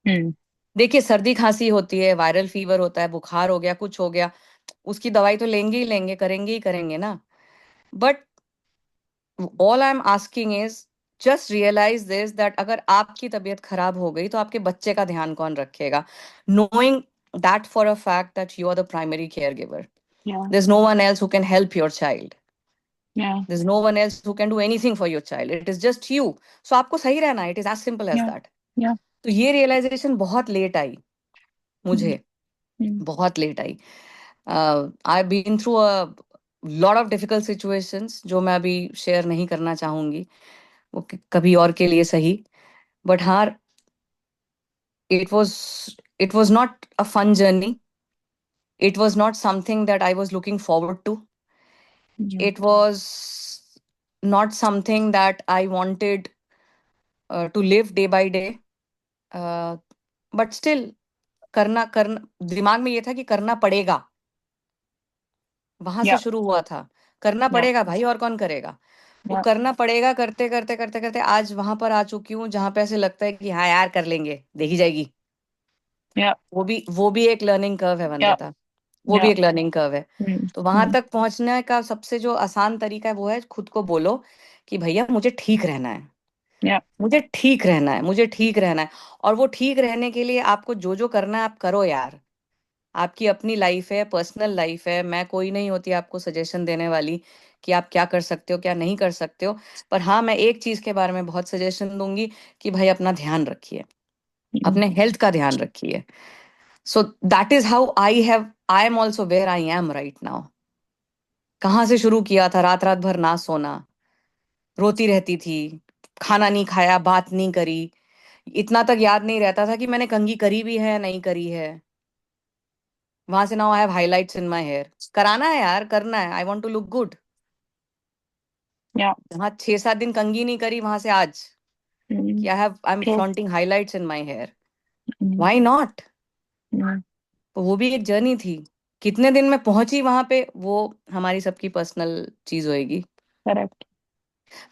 Speaker 2: हम्म
Speaker 1: देखिए, सर्दी खांसी होती है, वायरल फीवर होता है, बुखार हो गया, कुछ हो गया, उसकी दवाई तो लेंगे ही लेंगे, करेंगे ही करेंगे ना। But all I am asking is, just realise this that अगर आपकी तबीयत खराब हो गई तो आपके बच्चे का ध्यान कौन रखेगा, knowing that for a fact that you are the primary care giver.
Speaker 2: या
Speaker 1: There's no one else who can help your child.
Speaker 2: या
Speaker 1: There's no one else who can do anything for your child. It is just you. So आपको सही रहना है, it is as simple as
Speaker 2: या
Speaker 1: that.
Speaker 2: या
Speaker 1: तो ये realisation बहुत लेट आई
Speaker 2: हम्म
Speaker 1: मुझे,
Speaker 2: हम्म
Speaker 1: बहुत लेट आई। I been through a lot of difficult situations जो मैं अभी शेयर नहीं करना चाहूंगी, वो कभी और के लिए सही। बट हाँ, it was it was not a fun journey, it was not something that I was looking forward to,
Speaker 2: या
Speaker 1: it was not something that I wanted to live day by day. But still करना करना दिमाग में ये था कि करना पड़ेगा। वहां से
Speaker 2: या
Speaker 1: शुरू हुआ था, करना
Speaker 2: या
Speaker 1: पड़ेगा भाई, और कौन करेगा। वो
Speaker 2: या
Speaker 1: करना पड़ेगा, करते करते करते करते आज वहां पर आ चुकी हूँ जहां पे ऐसे लगता है कि हाँ यार कर लेंगे, देखी जाएगी।
Speaker 2: या
Speaker 1: वो भी एक लर्निंग कर्व है
Speaker 2: या
Speaker 1: वंदिता, वो भी
Speaker 2: या
Speaker 1: एक लर्निंग कर्व है। तो वहां
Speaker 2: हम्म
Speaker 1: तक पहुंचने का सबसे जो आसान तरीका है वो है खुद को बोलो कि भैया मुझे ठीक रहना है,
Speaker 2: या
Speaker 1: मुझे ठीक रहना है, मुझे ठीक रहना है। और वो ठीक रहने के लिए आपको जो जो करना है आप करो यार। आपकी अपनी लाइफ है, पर्सनल लाइफ है, मैं कोई नहीं होती आपको सजेशन देने वाली कि आप क्या कर सकते हो क्या नहीं कर सकते हो। पर हाँ, मैं एक चीज के बारे में बहुत सजेशन दूंगी कि भाई अपना ध्यान रखिए,
Speaker 2: हम्म
Speaker 1: अपने हेल्थ का ध्यान रखिए। So that is how I am also where I am right now. कहाँ से शुरू किया था, रात रात भर ना सोना, रोती रहती थी, खाना नहीं खाया, बात नहीं करी, इतना तक याद नहीं रहता था कि मैंने कंघी करी भी है या नहीं करी है। वहां से now I have highlights in my hair. कराना है यार, करना है, I want to look good.
Speaker 2: Yeah.
Speaker 1: जहाँ 6-7 दिन कंघी नहीं करी, वहां से आज कि
Speaker 2: Mm,
Speaker 1: I am
Speaker 2: true.
Speaker 1: Flaunting highlights in my hair.
Speaker 2: Mm,
Speaker 1: why not?
Speaker 2: mm,
Speaker 1: तो वो भी एक जर्नी थी। कितने दिन में पहुंची वहां पे, वो हमारी सबकी पर्सनल चीज होएगी।
Speaker 2: correct.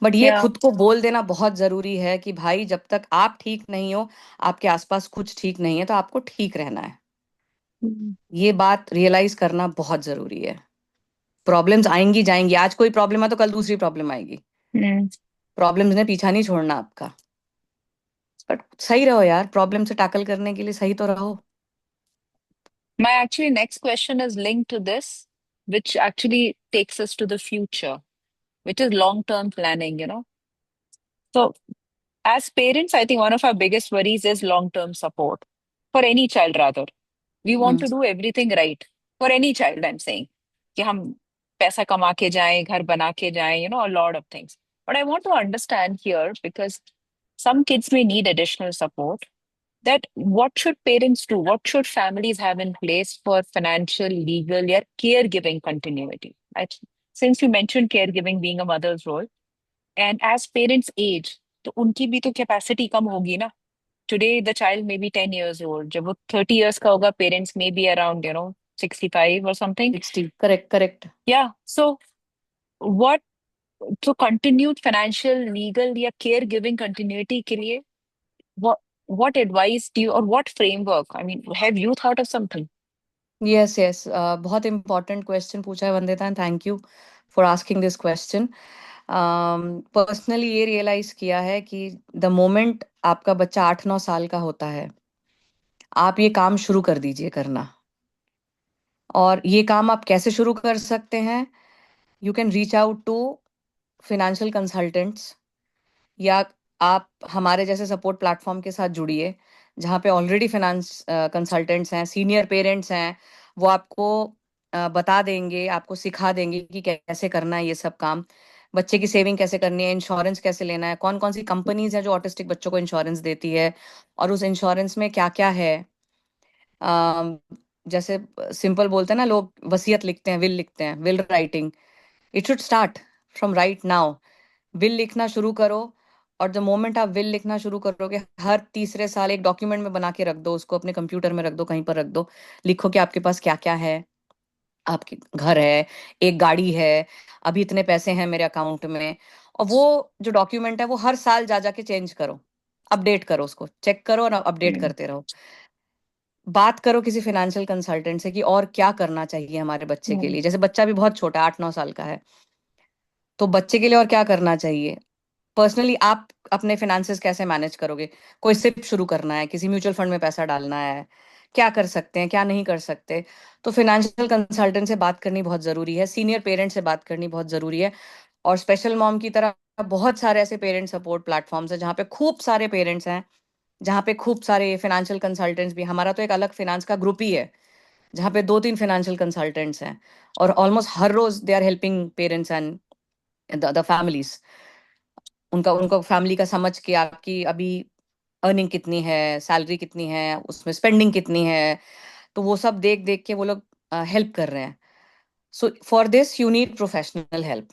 Speaker 1: बट ये
Speaker 2: Yeah.
Speaker 1: खुद को बोल देना बहुत जरूरी है कि भाई जब तक आप ठीक नहीं हो, आपके आसपास कुछ ठीक नहीं है, तो आपको ठीक रहना है।
Speaker 2: Mm,
Speaker 1: ये बात रियलाइज करना बहुत जरूरी है। प्रॉब्लम्स आएंगी जाएंगी, आज कोई प्रॉब्लम है तो कल दूसरी प्रॉब्लम आएगी।
Speaker 2: mm.
Speaker 1: प्रॉब्लम्स ने पीछा नहीं छोड़ना आपका। बट सही रहो यार, प्रॉब्लम से टैकल करने के लिए सही तो रहो।
Speaker 2: My actually next question is linked to this, which actually takes us to the future, which is long-term planning, you know. So as parents, I think one of our biggest worries is long-term support for any child rather. We want
Speaker 1: hmm.
Speaker 2: to do everything right for any child, I'm saying. कि हम पैसा कमा के जाएं, घर बना के जाएं, you know, a lot of things. But I want to understand here because some kids may need additional support that what should parents do? What should families have in place for financial, legal, yeah, caregiving continuity? Since you mentioned caregiving being a mother's role, and as parents age, तो उनकी भी तो capacity कम होगी ना. Today the child may be 10 years old. जब वो 30 years का होगा, parents may be around, you know, 65 or something.
Speaker 1: 60, correct correct.
Speaker 2: Yeah. So what to continued financial, legal या caregiving continuity के लिए what what advice do you or what framework? I mean, have you thought of something?
Speaker 1: Yes yes, बहुत important question पूछा है Vandita, and thank you for asking this question. Personally ये realise किया है कि द मोमेंट आपका बच्चा 8-9 साल का होता है, आप ये काम शुरू कर दीजिए करना। और ये काम आप कैसे शुरू कर सकते हैं? You can reach out to financial consultants, या आप हमारे जैसे सपोर्ट प्लेटफॉर्म के साथ जुड़िए, जहाँ पे ऑलरेडी फाइनेंस कंसल्टेंट्स हैं, सीनियर पेरेंट्स हैं। वो आपको बता देंगे, आपको सिखा देंगे कि कैसे करना है ये सब काम। बच्चे की सेविंग कैसे करनी है, इंश्योरेंस कैसे लेना है, कौन कौन सी कंपनीज है जो ऑटिस्टिक बच्चों को इंश्योरेंस देती है, और उस इंश्योरेंस में क्या क्या है। अम, जैसे सिंपल बोलते हैं ना लोग, वसीयत लिखते हैं, विल लिखते हैं, will writing. It should start from right now. Will लिखना शुरू करो। और द मोमेंट आप विल लिखना शुरू करोगे, हर तीसरे साल एक डॉक्यूमेंट में बना के रख दो उसको, अपने कंप्यूटर में रख दो, कहीं पर रख दो। लिखो कि आपके पास क्या क्या है। आपके घर है, एक गाड़ी है, अभी इतने पैसे हैं मेरे अकाउंट में। और वो जो डॉक्यूमेंट है वो हर साल जा जाके चेंज करो, अपडेट करो, उसको चेक करो और अपडेट
Speaker 2: Mm,
Speaker 1: करते रहो। बात करो किसी फाइनेंशियल कंसल्टेंट से कि और क्या करना चाहिए हमारे बच्चे के
Speaker 2: mm,
Speaker 1: लिए। जैसे बच्चा भी बहुत छोटा है, 8-9 साल का है, तो बच्चे के लिए और क्या करना चाहिए। पर्सनली आप अपने फिनेंसेस कैसे मैनेज करोगे? कोई सिप शुरू करना है, किसी म्यूचुअल फंड में पैसा डालना है, क्या कर सकते हैं क्या नहीं कर सकते। तो फाइनेंशियल कंसल्टेंट से बात करनी बहुत जरूरी है, सीनियर पेरेंट से बात करनी बहुत जरूरी है। और स्पेशल मॉम की तरह बहुत सारे ऐसे पेरेंट सपोर्ट प्लेटफॉर्म्स हैं जहाँ पे खूब सारे पेरेंट्स हैं, जहाँ पे खूब सारे फाइनेंशियल कंसल्टेंट्स भी। हमारा तो एक अलग फिनेंस का ग्रुप ही है जहाँ पे 2-3 फाइनेंशियल कंसल्टेंट्स हैं, और ऑलमोस्ट हर रोज they are helping parents and the families. उनका उनको फैमिली का समझ के, आपकी अभी अर्निंग कितनी है, सैलरी कितनी है, उसमें स्पेंडिंग कितनी है, तो वो सब देख देख के वो लोग हेल्प कर रहे हैं। So for this you need professional help.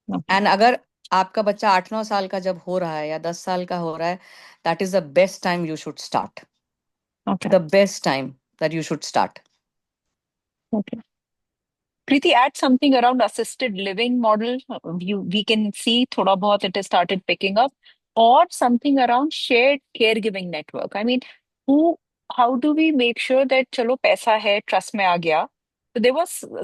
Speaker 2: okay,
Speaker 1: and अगर आपका बच्चा 8-9 साल का जब हो रहा है या 10 साल का हो रहा है, that is the best time you should start.
Speaker 2: okay,
Speaker 1: the best time that you should start.
Speaker 2: okay. Preeti, add something around assisted living model. We can see thoda bahut it has started picking up, or something around shared caregiving network. I mean, who, how do we make sure that chalo paisa hai, trust mein aa gaya. So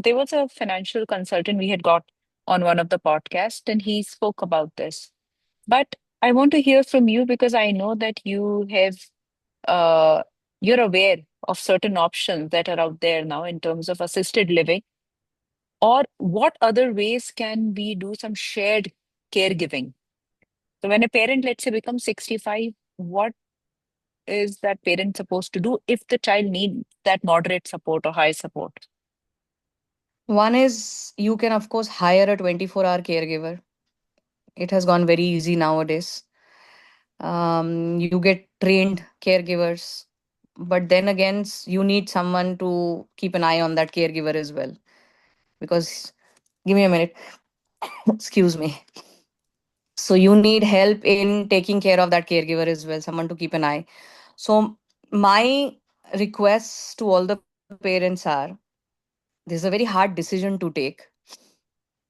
Speaker 2: there was a financial consultant we had got on one of the podcasts, and he spoke about this. But I want to hear from you because I know that uh you're aware of certain options that are out there now in terms of assisted living, or what other ways can we do some shared caregiving? So when a parent, let's say, becomes 65, what is that parent supposed to do if the child needs that moderate support or high support?
Speaker 1: One is you can, of course, hire a 24-hour caregiver. It has gone very easy nowadays. You get trained caregivers, but then again, you need someone to keep an eye on that caregiver as well. Because, give me a minute, excuse me. So, you need help in taking care of that caregiver as well, someone to keep an eye. So, my requests to all the parents are, this is a very hard decision to take.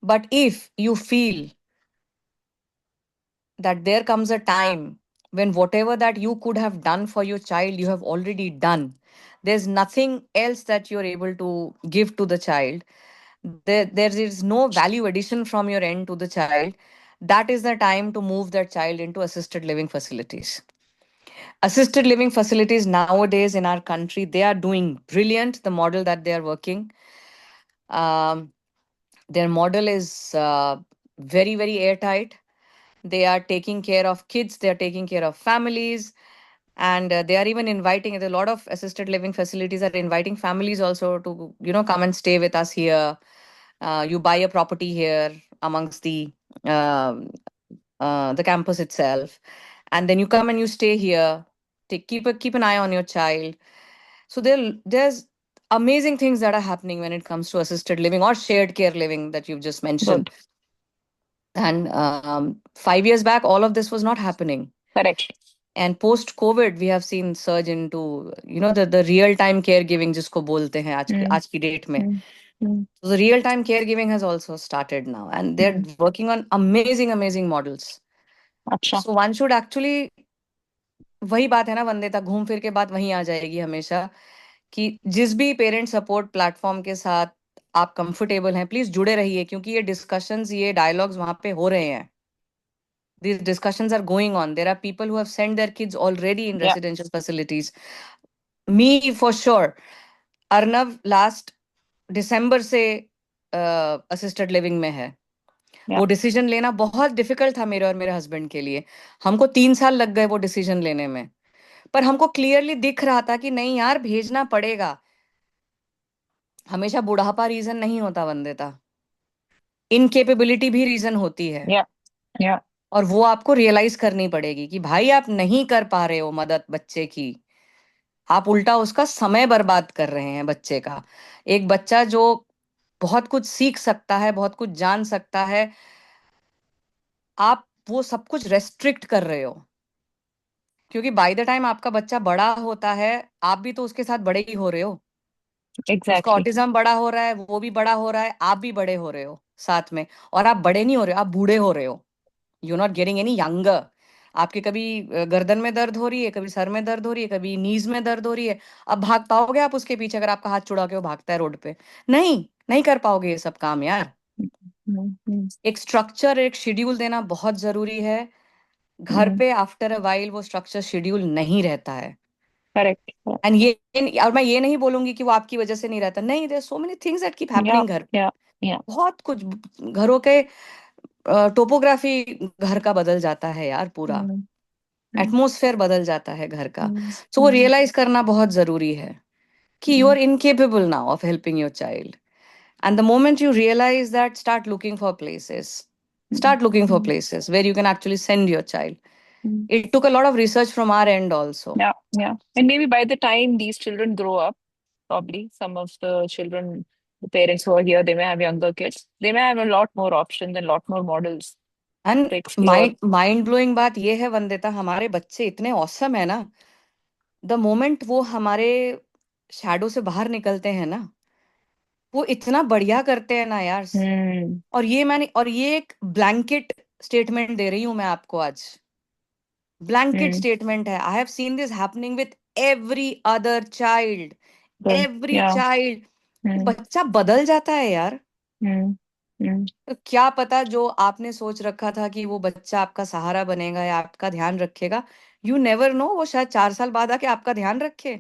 Speaker 1: But if you feel that there comes a time when whatever that you could have done for your child, you have already done, there's nothing else that you're able to give to the child, there is no value addition from your end to the child, that is the time to move that child into assisted living facilities. Assisted living facilities nowadays in our country, they are doing brilliant, the model that they are working. um, their model is very, very airtight. They are taking care of kids, they are taking care of families, and they are even inviting, a lot of assisted living facilities are inviting families also to, come and stay with us here. You buy a property here amongst um the campus itself, and then you come and you stay here. Keep an eye on your child. So there's amazing things that are happening when it comes to assisted living or shared care living that you've just mentioned.
Speaker 2: Good.
Speaker 1: And 5 years back, all of this was not happening.
Speaker 2: Correct.
Speaker 1: And post COVID, we have seen surge into, the real time caregiving, जिसको बोलते हैं
Speaker 2: Mm,
Speaker 1: आज की date में.
Speaker 2: mm, mm,
Speaker 1: So the real time caregiving has also started now, and they're
Speaker 2: mm.
Speaker 1: working on amazing, amazing models.
Speaker 2: अच्छा.
Speaker 1: So one should actually, वही बात है ना वंदिता, घूम फिर के बात वहीं आ जाएगी हमेशा, कि जिस भी पेरेंट सपोर्ट प्लेटफॉर्म के साथ आप कंफर्टेबल हैं, प्लीज जुड़े रहिए, क्योंकि ये डिस्कशंस, ये डायलॉग्स वहां पे हो रहे हैं. These discussions are going on. There are people who have sent their kids already in
Speaker 2: Yeah,
Speaker 1: residential facilities. Me for sure. Arnav last दिसंबर से असिस्टेड लिविंग में है.
Speaker 2: yeah.
Speaker 1: वो डिसीजन लेना बहुत डिफिकल्ट था मेरे और मेरे हस्बैंड के लिए. हमको 3 साल लग गए वो डिसीजन लेने में. पर हमको क्लियरली दिख रहा था कि नहीं यार, भेजना पड़ेगा. हमेशा बुढ़ापा रीजन नहीं होता वंदिता, इनकेपेबिलिटी भी रीजन होती है.
Speaker 2: Yeah, yeah.
Speaker 1: और वो आपको रियलाइज करनी पड़ेगी कि भाई आप नहीं कर पा रहे हो मदद बच्चे की. आप उल्टा उसका समय बर्बाद कर रहे हैं बच्चे का. एक बच्चा जो बहुत कुछ सीख सकता है, बहुत कुछ जान सकता है, आप वो सब कुछ रेस्ट्रिक्ट कर रहे हो. क्योंकि बाय द टाइम आपका बच्चा बड़ा होता है, आप भी तो उसके साथ बड़े ही हो रहे हो. उसका
Speaker 2: Exactly.
Speaker 1: ऑटिज्म बड़ा हो रहा है, वो भी बड़ा हो रहा है, आप भी बड़े हो रहे हो साथ में. और आप बड़े नहीं हो रहे हो, आप बूढ़े हो रहे हो. You not getting any younger. आपके कभी गर्दन में दर्द हो रही है, कभी सर में दर्द हो रही है, कभी नीज में दर्द हो रही है. अब भाग पाओगे आप उसके पीछे, अगर आपका हाथ छुड़ा के वो भागता है रोड पे? नहीं, नहीं कर पाओगे ये सब काम यार.
Speaker 2: Mm, mm,
Speaker 1: एक स्ट्रक्चर, एक शेड्यूल देना बहुत जरूरी है. घर
Speaker 2: mm.
Speaker 1: पे आफ्टर अ वाइल वो स्ट्रक्चर शेड्यूल नहीं रहता है.
Speaker 2: Correct.
Speaker 1: एंड और मैं ये नहीं बोलूंगी कि वो आपकी वजह से नहीं रहता. नहीं, there so many things that keep
Speaker 2: Yeah,
Speaker 1: happening घर पे.
Speaker 2: yeah, yeah.
Speaker 1: बहुत कुछ. घरों के टोपोग्राफी घर का बदल जाता है यार पूरा.
Speaker 2: Mm, mm,
Speaker 1: एटमोसफेयर बदल जाता है घर का.
Speaker 2: mm,
Speaker 1: सो वो
Speaker 2: mm,
Speaker 1: रियलाइज करना बहुत जरूरी है कि you
Speaker 2: mm,
Speaker 1: are incapable now of helping your child. And the moment you realise that, start looking for places.
Speaker 2: mm,
Speaker 1: Start looking for
Speaker 2: mm,
Speaker 1: places where you can actually send your child.
Speaker 2: mm.
Speaker 1: It took a lot of research from our end also.
Speaker 2: Yeah, yeah. And maybe by the time these children grow up, probably some of the children, the parents who are here, they may have younger kids. They may have a lot more options and a lot more models
Speaker 1: and
Speaker 2: to explore.
Speaker 1: Mind blowing बात ये है वंदिता, हमारे बच्चे इतने awesome है ना. The moment वो हमारे शैडो से बाहर निकलते हैं ना, वो इतना बढ़िया करते हैं ना यार.
Speaker 2: Hmm.
Speaker 1: और ये एक ब्लैंकेट स्टेटमेंट दे रही हूं मैं आपको आज. Blanket
Speaker 2: Hmm.
Speaker 1: स्टेटमेंट है. I have seen this happening with every other child.
Speaker 2: Good.
Speaker 1: Every
Speaker 2: Yeah.
Speaker 1: Child.
Speaker 2: Hmm.
Speaker 1: बच्चा बदल जाता है यार.
Speaker 2: Hmm. Hmm.
Speaker 1: तो क्या पता जो आपने सोच रखा था कि वो बच्चा आपका सहारा बनेगा या आपका ध्यान रखेगा, यू नेवर नो, वो शायद 4 साल बाद आके आपका ध्यान रखे.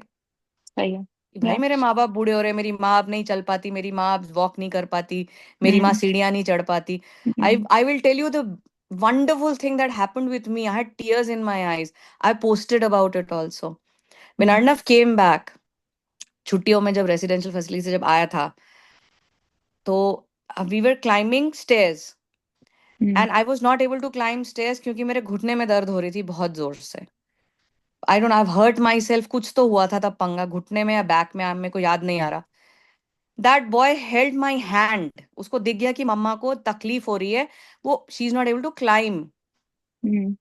Speaker 2: सही है.
Speaker 1: कि भाई
Speaker 2: Yeah.
Speaker 1: मेरे माँ बाप बूढ़े हो रहे हैं, मेरी माँ अब नहीं चल पाती, मेरी माँ अब वॉक नहीं कर पाती, मेरी माँ
Speaker 2: Hmm.
Speaker 1: सीढ़ियाँ नहीं चढ़ पाती. I
Speaker 2: Hmm.
Speaker 1: I will tell you the wonderful thing that happened with me. I had tears in my eyes. I posted about it also. When
Speaker 2: Hmm.
Speaker 1: Arnav came back, छुट्टियों में जब रेसिडेंशियल फैसिलिटी से जब आया था, तो we were climbing stairs
Speaker 2: hmm
Speaker 1: and I was not able to climb stairs क्योंकि मेरे घुटने में दर्द हो रही थी बहुत जोर से। I don't, I hurt myself, कुछ तो हुआ था तब, पंगा घुटने में या बैक में, मेरे को याद नहीं आ रहा। That boy held my hand, उसको दिख गया कि मम्मा को तकलीफ हो रही है, वो she is not able to climb.
Speaker 2: Hmm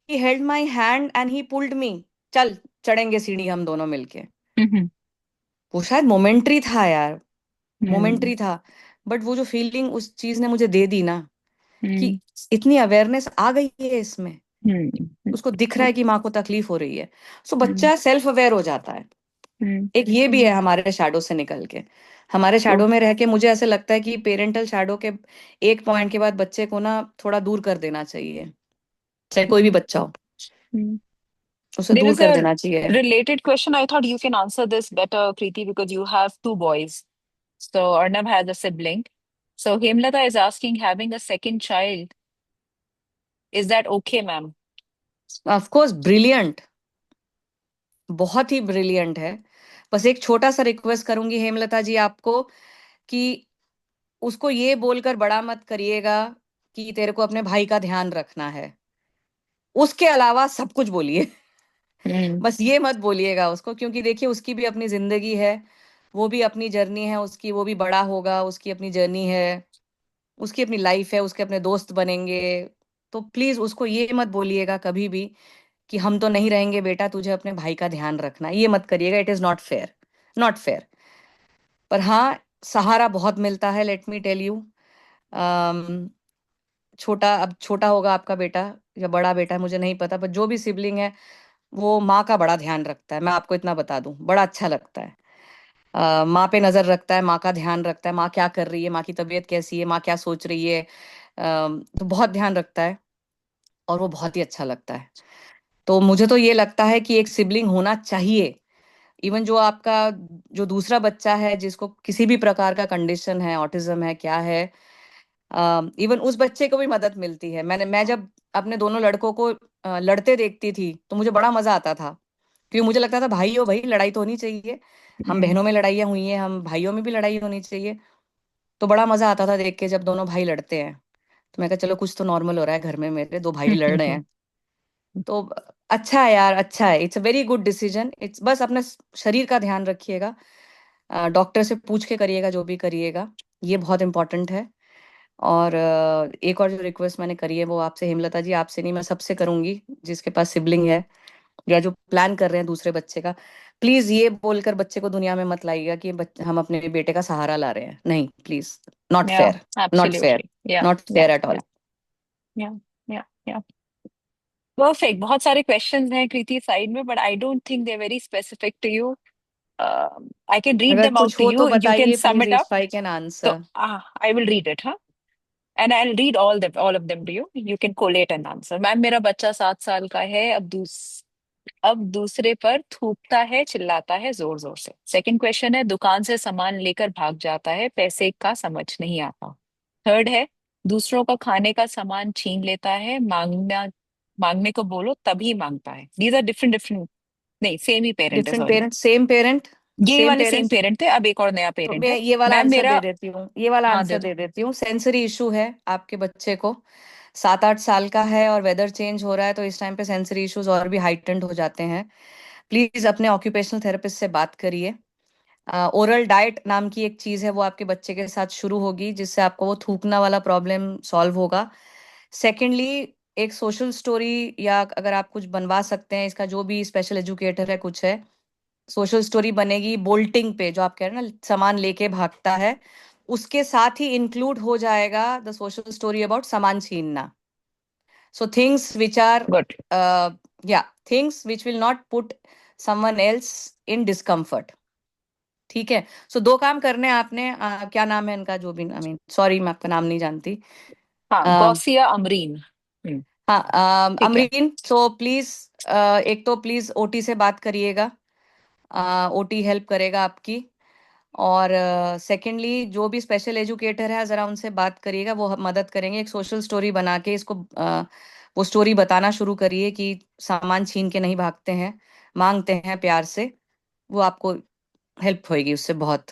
Speaker 1: he held my hand and he pulled me, चल चढ़ेंगे सीढ़ी हम दोनों मिलके।
Speaker 2: हम्म
Speaker 1: वो शायद मोमेंट्री था यार,
Speaker 2: हम्म
Speaker 1: मोमेंट्री था, बट वो जो फीलिंग उस चीज ने मुझे दे दी ना, कि
Speaker 2: हम्म
Speaker 1: इतनी अवेयरनेस आ गई है इसमें,
Speaker 2: हम्म
Speaker 1: उसको दिख रहा है कि माँ को तकलीफ हो रही है, सो
Speaker 2: हम्म
Speaker 1: बच्चा सेल्फ अवेयर हो जाता है।
Speaker 2: हम्म
Speaker 1: एक ये भी है हमारे शैडो से निकल के, हमारे
Speaker 2: ट्रू
Speaker 1: शैडो में रह के मुझे ऐसे लगता है कि पेरेंटल शैडो के एक पॉइंट के बाद बच्चे को ना थोड़ा दूर कर देना चाहिए, चाहे कोई भी बच्चा हो, उसे
Speaker 2: There
Speaker 1: दूर
Speaker 2: is
Speaker 1: कर
Speaker 2: a
Speaker 1: देना चाहिए।
Speaker 2: related question. I thought you can answer this better, Kriti, because you have two boys. So Arnab has a sibling. So Hemlata is asking, having a second child, is that okay, ma'am?
Speaker 1: Of course brilliant, बहुत ही brilliant है। बस एक छोटा सा request करूंगी हेमलता जी आपको, कि उसको ये बोलकर बड़ा मत करिएगा कि तेरे को अपने भाई का ध्यान रखना है, उसके अलावा सब कुछ बोलिए।
Speaker 2: Hmm.
Speaker 1: बस ये मत बोलिएगा उसको, क्योंकि देखिए उसकी भी अपनी जिंदगी है, वो भी अपनी जर्नी है उसकी, वो भी बड़ा होगा, उसकी अपनी जर्नी है, उसकी अपनी लाइफ है, उसके अपने दोस्त बनेंगे। तो प्लीज उसको ये मत बोलिएगा कभी भी कि हम तो नहीं रहेंगे बेटा, तुझे अपने भाई का ध्यान रखना, ये मत करिएगा, it is not fair, not fair. पर हाँ, सहारा बहुत मिलता है, लेट मी टेल यू। छोटा, अब छोटा होगा आपका बेटा या बड़ा बेटा है मुझे नहीं पता, पर जो भी सिबलिंग है वो माँ का बड़ा ध्यान रखता है, मैं आपको इतना बता दूं, बड़ा अच्छा लगता है। माँ पे नजर रखता है, माँ का ध्यान रखता है, माँ क्या कर रही है, माँ की तबीयत कैसी है, माँ क्या सोच रही है, तो बहुत ध्यान रखता है, और वो बहुत ही अच्छा लगता है। तो मुझे तो ये लगता है कि एक सिबलिंग होना चाहिए। इवन जो आपका जो दूसरा बच्चा है जिसको किसी भी प्रकार का कंडीशन है, ऑटिज्म है, क्या है, इवन उस बच्चे को भी मदद मिलती है। मैं जब अपने दोनों लड़कों को लड़ते देखती थी तो मुझे बड़ा मजा आता था, क्योंकि मुझे लगता था भाई हो भाई, लड़ाई तो होनी चाहिए, हम
Speaker 2: Hmm.
Speaker 1: बहनों में लड़ाइयाँ हुई हैं, हम भाइयों में भी लड़ाई होनी चाहिए। तो बड़ा मजा आता था देख के जब दोनों भाई लड़ते हैं, तो मैं कहा चलो कुछ तो नॉर्मल हो रहा है घर में, मेरे दो भाई लड़ रहे हैं। तो अच्छा है यार, अच्छा है, it's a very good decision. It's बस अपने शरीर का ध्यान रखिएगा, डॉक्टर से पूछ के करिएगा जो भी करिएगा, ये बहुत इंपॉर्टेंट है। और एक और जो रिक्वेस्ट मैंने करी है वो आपसे हेमलता जी, आपसे नहीं, मैं सबसे करूंगी जिसके पास सिबलिंग है या जो प्लान कर रहे हैं दूसरे बच्चे का, प्लीज ये बोलकर बच्चे को दुनिया में मत लाइएगा कि हम अपने बेटे का सहारा ला रहे हैं, नहीं please, not
Speaker 2: Yeah,
Speaker 1: fair, not fair,
Speaker 2: absolutely. Yeah,
Speaker 1: not
Speaker 2: yeah,
Speaker 1: fair at all.
Speaker 2: yeah, yeah, yeah, yeah. Perfect. बहुत सारे questions हैं कृति साइड में, but I don't think they're very specific to you. I can read
Speaker 1: अगर
Speaker 2: them out
Speaker 1: कुछ
Speaker 2: to
Speaker 1: हो तो
Speaker 2: you. You can
Speaker 1: बताइए
Speaker 2: sum
Speaker 1: please,
Speaker 2: it up.
Speaker 1: If I can
Speaker 2: So,
Speaker 1: answer.
Speaker 2: I will read it, huh? And I'll read all of them to you. You can collate an answer. Ma'am, मेरा बच्चा 7 साल का है। अब दूसरे पर थूकता है, चिल्लाता है जोर जोर से। सेकंड क्वेश्चन है, दुकान से सामान लेकर भाग जाता है, पैसे का समझ नहीं आता। थर्ड है, दूसरों का खाने का सामान छीन लेता है, मांगने को बोलो तभी मांगता है। दीज आर डिफरेंट डिफरेंट, नहीं सेम ही पेरेंट है,
Speaker 1: different
Speaker 2: sorry.
Speaker 1: Parents, same parent,
Speaker 2: ये
Speaker 1: सेम
Speaker 2: वाले सेम
Speaker 1: पेरेंट्स।
Speaker 2: पेरेंट थे, अब एक और नया
Speaker 1: तो
Speaker 2: पेरेंट
Speaker 1: मैं
Speaker 2: है।
Speaker 1: ये वाला
Speaker 2: मैम
Speaker 1: आंसर दे
Speaker 2: मेरा,
Speaker 1: देती हूँ, ये वाला
Speaker 2: हाँ दे
Speaker 1: आंसर
Speaker 2: दो।
Speaker 1: दे देती हूँ। सेंसरी इशू है आपके बच्चे को, 7-8 साल का है और वेदर चेंज हो रहा है, तो इस टाइम पे सेंसरी इश्यूज और भी हाइटेंड हो जाते हैं। प्लीज अपने ऑक्यूपेशनल थेरेपिस्ट से बात करिए। ओरल डाइट नाम की एक चीज है, वो आपके बच्चे के साथ शुरू होगी, जिससे आपको वो थूकना वाला प्रॉब्लम सॉल्व होगा। सेकेंडली, एक सोशल स्टोरी, या अगर आप कुछ बनवा सकते हैं, इसका जो भी स्पेशल एजुकेटर है कुछ है, सोशल स्टोरी बनेगी बोल्टिंग पे, जो आप कह रहे हैं ना सामान लेके भागता है, उसके साथ ही इंक्लूड हो जाएगा द सोशल स्टोरी अबाउट सामान छीनना। So things which are,
Speaker 2: good.
Speaker 1: या things which will not put someone else in discomfort. ठीक है। सो दो काम करने हैं आपने, क्या नाम है इनका, जो भी, आई मीन सॉरी मैं आपका नाम नहीं जानती।
Speaker 2: हाँ,
Speaker 1: uh,
Speaker 2: गौसिया अमरीन।
Speaker 1: हाँ,
Speaker 2: ठीक है।
Speaker 1: अमरीन, सो प्लीज, एक तो प्लीज ओटी से बात करिएगा, ओटी हेल्प करेगा आपकी। और सेकेंडली, जो भी स्पेशल एजुकेटर है जरा उनसे बात करिएगा, वो मदद करेंगे। एक सोशल स्टोरी बना के इसको, वो स्टोरी बताना शुरू करिए कि सामान छीन के नहीं भागते हैं, मांगते हैं प्यार से, वो आपको हेल्प होएगी उससे बहुत।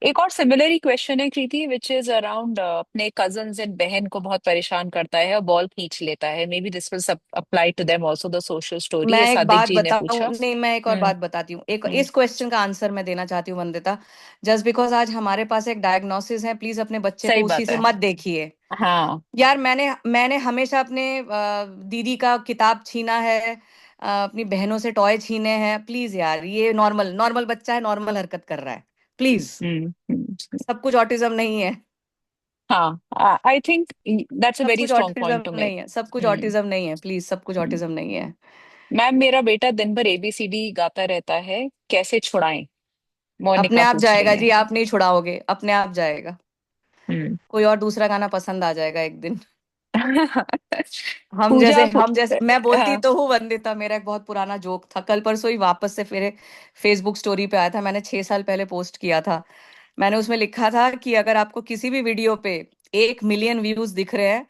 Speaker 2: एक और सिमिलर ही क्वेश्चन है कृति, विच इज अराउंड अपने कजन्स एंड बहन को बहुत परेशान करता है और बॉल खींच लेता है। Maybe this will apply to them also, the social story
Speaker 1: मैं
Speaker 2: है,
Speaker 1: एक
Speaker 2: सादिक
Speaker 1: बात
Speaker 2: जी ने
Speaker 1: बताऊं,
Speaker 2: पूछा।
Speaker 1: नहीं मैं एक और
Speaker 2: हम्म।
Speaker 1: बात बताती हूँ, एक
Speaker 2: हम्म।
Speaker 1: इस क्वेश्चन का आंसर मैं देना चाहती हूँ वंदिता। जस्ट बिकॉज आज हमारे पास एक डायग्नोसिस है, प्लीज अपने बच्चे को
Speaker 2: सही
Speaker 1: उसी
Speaker 2: बात
Speaker 1: से
Speaker 2: है।
Speaker 1: मत देखिए।
Speaker 2: हाँ।
Speaker 1: यार मैंने हमेशा अपने दीदी का किताब छीना है, अपनी बहनों से टॉय छीने हैं। प्लीज यार, ये नॉर्मल नॉर्मल बच्चा है, नॉर्मल हरकत कर रहा है। प्लीज। सब कुछ ऑटिज्म नहीं है।
Speaker 2: हाँ, आई थिंक दैट्स अ
Speaker 1: सब
Speaker 2: वेरी
Speaker 1: कुछ
Speaker 2: strong
Speaker 1: autism
Speaker 2: point two make.
Speaker 1: नहीं है, सब कुछ
Speaker 2: हम्म।
Speaker 1: ऑटिज्म नहीं है, प्लीज, सब कुछ
Speaker 2: हम्म।
Speaker 1: ऑटिज्म नहीं है।
Speaker 2: मैम, मेरा बेटा दिन भर एबीसीडी गाता रहता है, कैसे छुड़ाएं?
Speaker 1: अपने
Speaker 2: मोनिका
Speaker 1: आप
Speaker 2: पूछ रही
Speaker 1: जाएगा
Speaker 2: है।
Speaker 1: जी, आप नहीं छुड़ाओगे, अपने आप जाएगा।
Speaker 2: हम्म।
Speaker 1: कोई और दूसरा गाना पसंद आ जाएगा एक दिन।
Speaker 2: पूजा
Speaker 1: हम जैसे मैं बोलती
Speaker 2: हाँ।
Speaker 1: तो हूँ वंदिता, मेरा एक बहुत पुराना जोक था, कल परसों ही वापस से फिर फेसबुक स्टोरी पे आया था, मैंने 6 साल पहले पोस्ट किया था। मैंने उसमें लिखा था कि अगर आपको किसी भी वीडियो पे 1 मिलियन व्यूज दिख रहे हैं,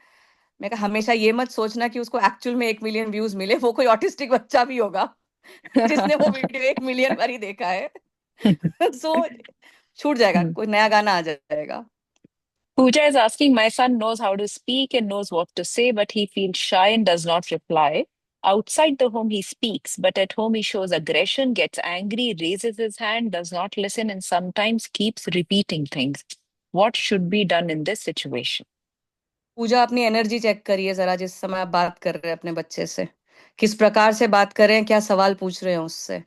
Speaker 1: मैं कहा हमेशा ये मत सोचना कि उसको एक्चुअल में 1 मिलियन व्यूज मिले, वो कोई ऑटिस्टिक बच्चा भी होगा जिसने वो वीडियो 1 मिलियन बार ही देखा है। सो छूट जाएगा, कोई नया गाना आ जाएगा।
Speaker 2: Pooja is asking, my son knows how to speak and knows what to say, but he feels shy and does not reply. Outside the home, he speaks, but at home, he shows aggression, gets angry, raises his hand, does not listen, and sometimes keeps repeating things. What should be done in this situation?
Speaker 1: पूजा, अपनी energy check करिए जरा, जिस समय आप बात कर रहे हैं अपने बच्चे से, किस प्रकार से बात कर रहे हैं, क्या सवाल पूछ रहे हैं उससे।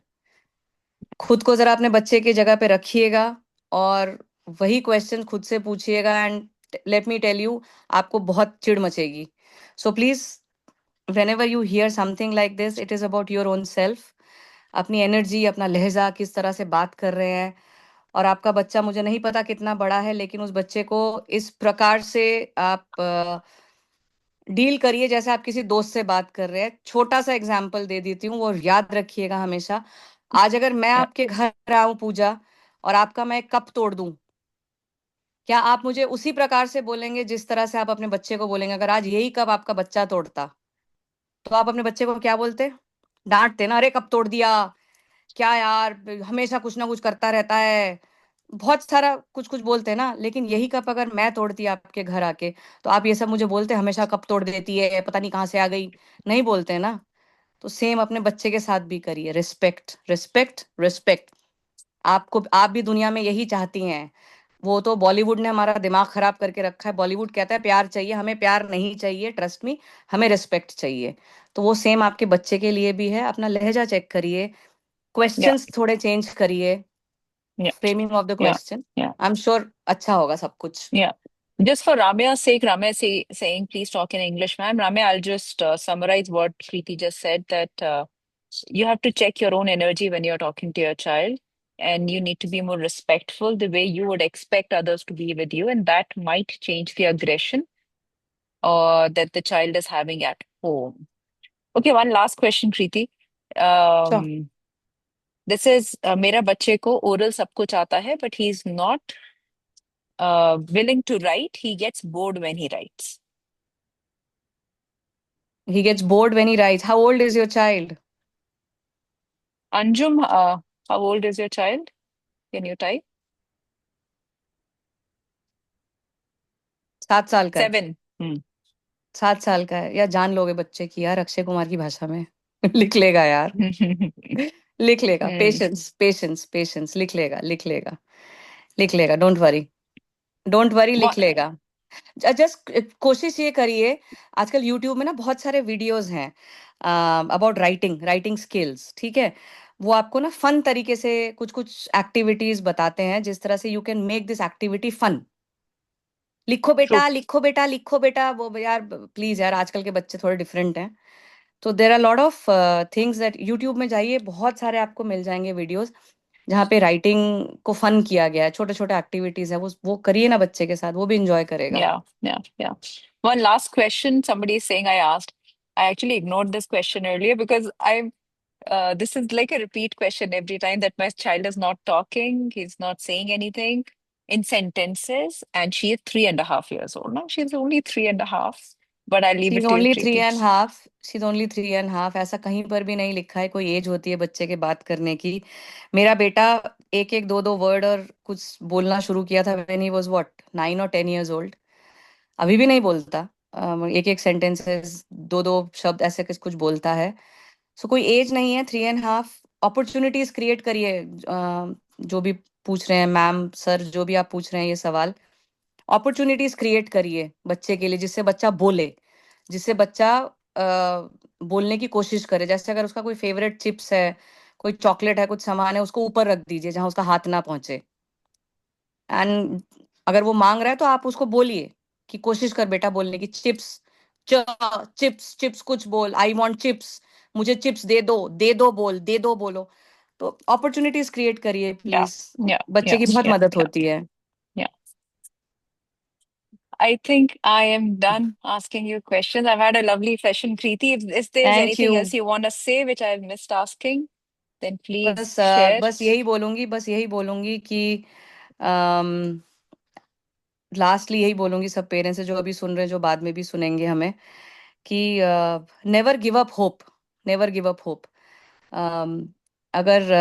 Speaker 1: खुद को जरा अपने बच्चे की जगह पे रखिएगा और वही क्वेश्चन खुद से पूछिएगा, and let me tell you, आपको बहुत चिढ़ मचेगी। So please, whenever you hear something like this, it is about your own self। अपनी एनर्जी, अपना लहजा, किस तरह से बात कर रहे हैं। और आपका बच्चा मुझे नहीं पता कितना बड़ा है, लेकिन उस बच्चे को इस प्रकार से आप डील करिए जैसे आप किसी दोस्त से बात कर रहे हैं। छोटा सा एग्जाम्पल दे देती हूँ, वो याद रखिएगा हमेशा। आज अगर मैं
Speaker 2: Yeah.
Speaker 1: आपके घर आऊं पूजा, और आपका मैं कप तोड़ दूं, क्या आप मुझे उसी प्रकार से बोलेंगे जिस तरह से आप अपने बच्चे को बोलेंगे? अगर आज यही कप आपका बच्चा तोड़ता, तो आप अपने बच्चे को क्या बोलते? डांटते ना, अरे कब तोड़ दिया, क्या यार, हमेशा कुछ ना कुछ करता रहता है, बहुत सारा कुछ कुछ बोलते हैं ना। लेकिन यही कप अगर मैं तोड़ती आपके घर आके, तो आप ये सब मुझे बोलते, हमेशा कप तोड़ देती है, पता नहीं कहाँ से आ गई? नहीं बोलते हैं ना। तो सेम अपने बच्चे के साथ भी करिए, रिस्पेक्ट रिस्पेक्ट रिस्पेक्ट। आपको, आप भी दुनिया में यही चाहती हैं। वो तो बॉलीवुड ने हमारा दिमाग खराब करके रखा है, बॉलीवुड कहता है प्यार चाहिए, हमें प्यार नहीं चाहिए, ट्रस्ट मी, हमें रिस्पेक्ट चाहिए। तो वो सेम आपके बच्चे के लिए भी है। अपना लहजा चेक करिए,
Speaker 2: Yeah.
Speaker 1: क्वेश्चंस थोड़े चेंज करिए,
Speaker 2: Yeah.
Speaker 1: Framing of the
Speaker 2: Yeah.
Speaker 1: Question.
Speaker 2: Yeah.
Speaker 1: I am sure अच्छा होगा सब कुछ।
Speaker 2: Yeah. Just for Ramya's sake, Ramya saying, please talk in English, ma'am. Ramya, I'll just summarize what Preeti just said, that you have to check your own energy when you're talking to your child, and you need to be more respectful the way you would expect others to be with you, and that might change the aggression that the child is having at home. Okay, one last question, Preeti.
Speaker 1: Sure.
Speaker 2: Um, this is मेरा बच्चे को oral सब कुछ आता है, but he is not willing to write. He gets bored when he writes.
Speaker 1: He gets bored when he writes, how old is your child?
Speaker 2: Anjum, how old is your child? Can you type?
Speaker 1: 7 साल का है।
Speaker 2: 7. Hmm.
Speaker 1: 7 साल का है, या जान लोगे बच्चे की यार, अक्षय कुमार की भाषा में। लिख लेगा यार, लिख लेगा,
Speaker 2: Hmm.
Speaker 1: पेशेंस पेशेंस पेशेंस, लिख लेगा लिख लेगा, लिख लेगा, डोंट वरी, डोंट वरी, लिख
Speaker 2: What?
Speaker 1: लेगा। जस्ट कोशिश ये करिए, आजकल यूट्यूब में ना बहुत सारे वीडियोस हैं अबाउट राइटिंग, राइटिंग स्किल्स, ठीक है? वो आपको ना फन तरीके से कुछ कुछ एक्टिविटीज बताते हैं, जिस तरह से you can make this activity fun. लिखो
Speaker 2: True.
Speaker 1: बेटा, लिखो बेटा, लिखो बेटा, वो यार प्लीज यार, आजकल के बच्चे थोड़े डिफरेंट हैं। तो there are lot of things that, YouTube में जाइए, बहुत सारे आपको मिल जाएंगे वीडियोस जहाँ पे राइटिंग को फन किया गया है, छोटे छोटे एक्टिविटीज है, वो करिए ना बच्चे के साथ, वो भी इंजॉय करेगा।
Speaker 2: Yeah, yeah, yeah. One last question. Somebody is saying I asked. I actually ignored this question earlier because this is like a repeat question every time, that my child is not talking, he's not saying anything in sentences, and she is 3.5 years old. Now she's only 3.5, but I'll leave
Speaker 1: she is
Speaker 2: it to you,
Speaker 1: only three
Speaker 2: Preeti.
Speaker 1: And half she is only 3.5, ऐसा कहीं पर भी नहीं लिखा है कोई as होती है बच्चे के बात करने की। मेरा बेटा एक एक दो दो वर्ड और कुछ बोलना शुरू किया था व्हेन ही वाज व्हाट 9 और 10 years ओल्ड। अभी भी नहीं बोलता। एक एक सेंटेंसेस, दो दो शब्द ऐसे कुछ कुछ बोलता है। सो कोई एज नहीं है, 3.5। अपॉर्चुनिटीज क्रिएट करिए। जो भी पूछ रहे हैं मैम सर, जो भी आप पूछ रहे हैं ये सवाल, अपॉर्चुनिटीज क्रिएट करिए बच्चे के लिए, जिससे बच्चा बोले, जिससे बच्चा बोलने की कोशिश करे। जैसे अगर उसका कोई फेवरेट चिप्स है, कोई चॉकलेट है, कुछ सामान है, उसको ऊपर रख दीजिए जहां उसका हाथ ना पहुंचे। एंड अगर वो मांग रहा है तो आप उसको बोलिए कि कोशिश कर बेटा बोलने की, चिप्स, चिप्स चिप्स कुछ बोल, आई वांट चिप्स, मुझे चिप्स दे दो बोल, दे दो बोलो। तो अपॉर्चुनिटीज क्रिएट करिए
Speaker 2: Yeah,
Speaker 1: प्लीज।
Speaker 2: yeah,
Speaker 1: बच्चे
Speaker 2: yeah,
Speaker 1: की बहुत
Speaker 2: yeah,
Speaker 1: मदद
Speaker 2: yeah,
Speaker 1: होती है।
Speaker 2: yeah. I think I am done asking you questions. I've had a lovely session, Preeti. If there's
Speaker 1: thank you.
Speaker 2: anything else you want to say which I've missed asking, then please
Speaker 1: बस
Speaker 2: share.
Speaker 1: बस यही बोलूंगी कि lastly यही बोलूंगी सब parents से जो अभी सुन रहे हैं, जो बाद में भी सुनेंगे हमें, कि never give up hope. Never give up hope. अगर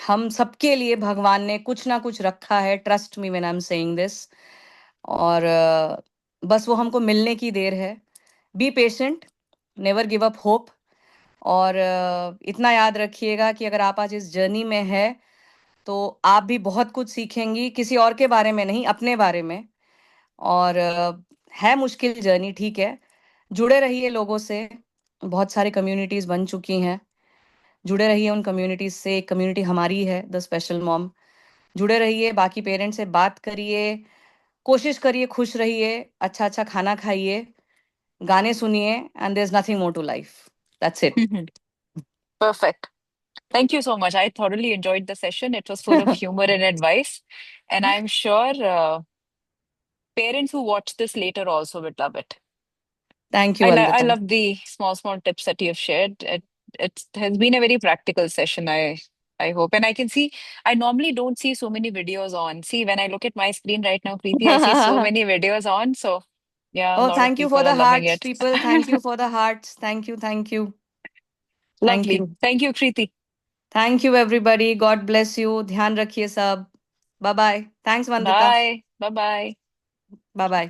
Speaker 1: हम सबके लिए भगवान ने कुछ ना कुछ रखा है, trust me when I am saying this. और बस वो हमको मिलने की देर है। Be patient, never give up hope. और इतना याद रखिएगा कि अगर आप आज इस जर्नी में है तो आप भी बहुत कुछ सीखेंगी, किसी और के बारे में नहीं, अपने बारे में। और है मुश्किल जर्नी, ठीक है। जुड़े रहिए लोगों से। बहुत सारी कम्युनिटीज बन चुकी हैं, जुड़े रहिए उन कम्युनिटीज से। एक कम्युनिटी हमारी है, द स्पेशल मॉम। जुड़े रहिए, बाकी पेरेंट्स से बात करिए, कोशिश करिए, खुश रहिए, अच्छा अच्छा खाना खाइए, गाने सुनिए, and there is nothing more to life. That's it.
Speaker 2: Perfect. Thank you so much. I thoroughly enjoyed the session. It was full of humor and advice. And I'm sure parents who watch this later also would love it.
Speaker 1: Thank you
Speaker 2: I
Speaker 1: Vandita.
Speaker 2: love the small tips that you've shared. It has been a very practical session, I hope. And I can see, I normally don't see so many videos on. See, when I look at my screen right now, Preeti, I see so many videos on. So, yeah, a
Speaker 1: Oh,
Speaker 2: lot of
Speaker 1: thank you for
Speaker 2: people are
Speaker 1: the
Speaker 2: loving
Speaker 1: hearts,
Speaker 2: it.
Speaker 1: people. Thank you for the hearts. Thank you, thank you, thank
Speaker 2: Lovely.
Speaker 1: you.
Speaker 2: Thank you, Preeti.
Speaker 1: Thank you, everybody. God bless you. ध्यान रखिए सब। Bye bye. Thanks, Vandita.
Speaker 2: Bye. Bye bye.
Speaker 1: Bye bye.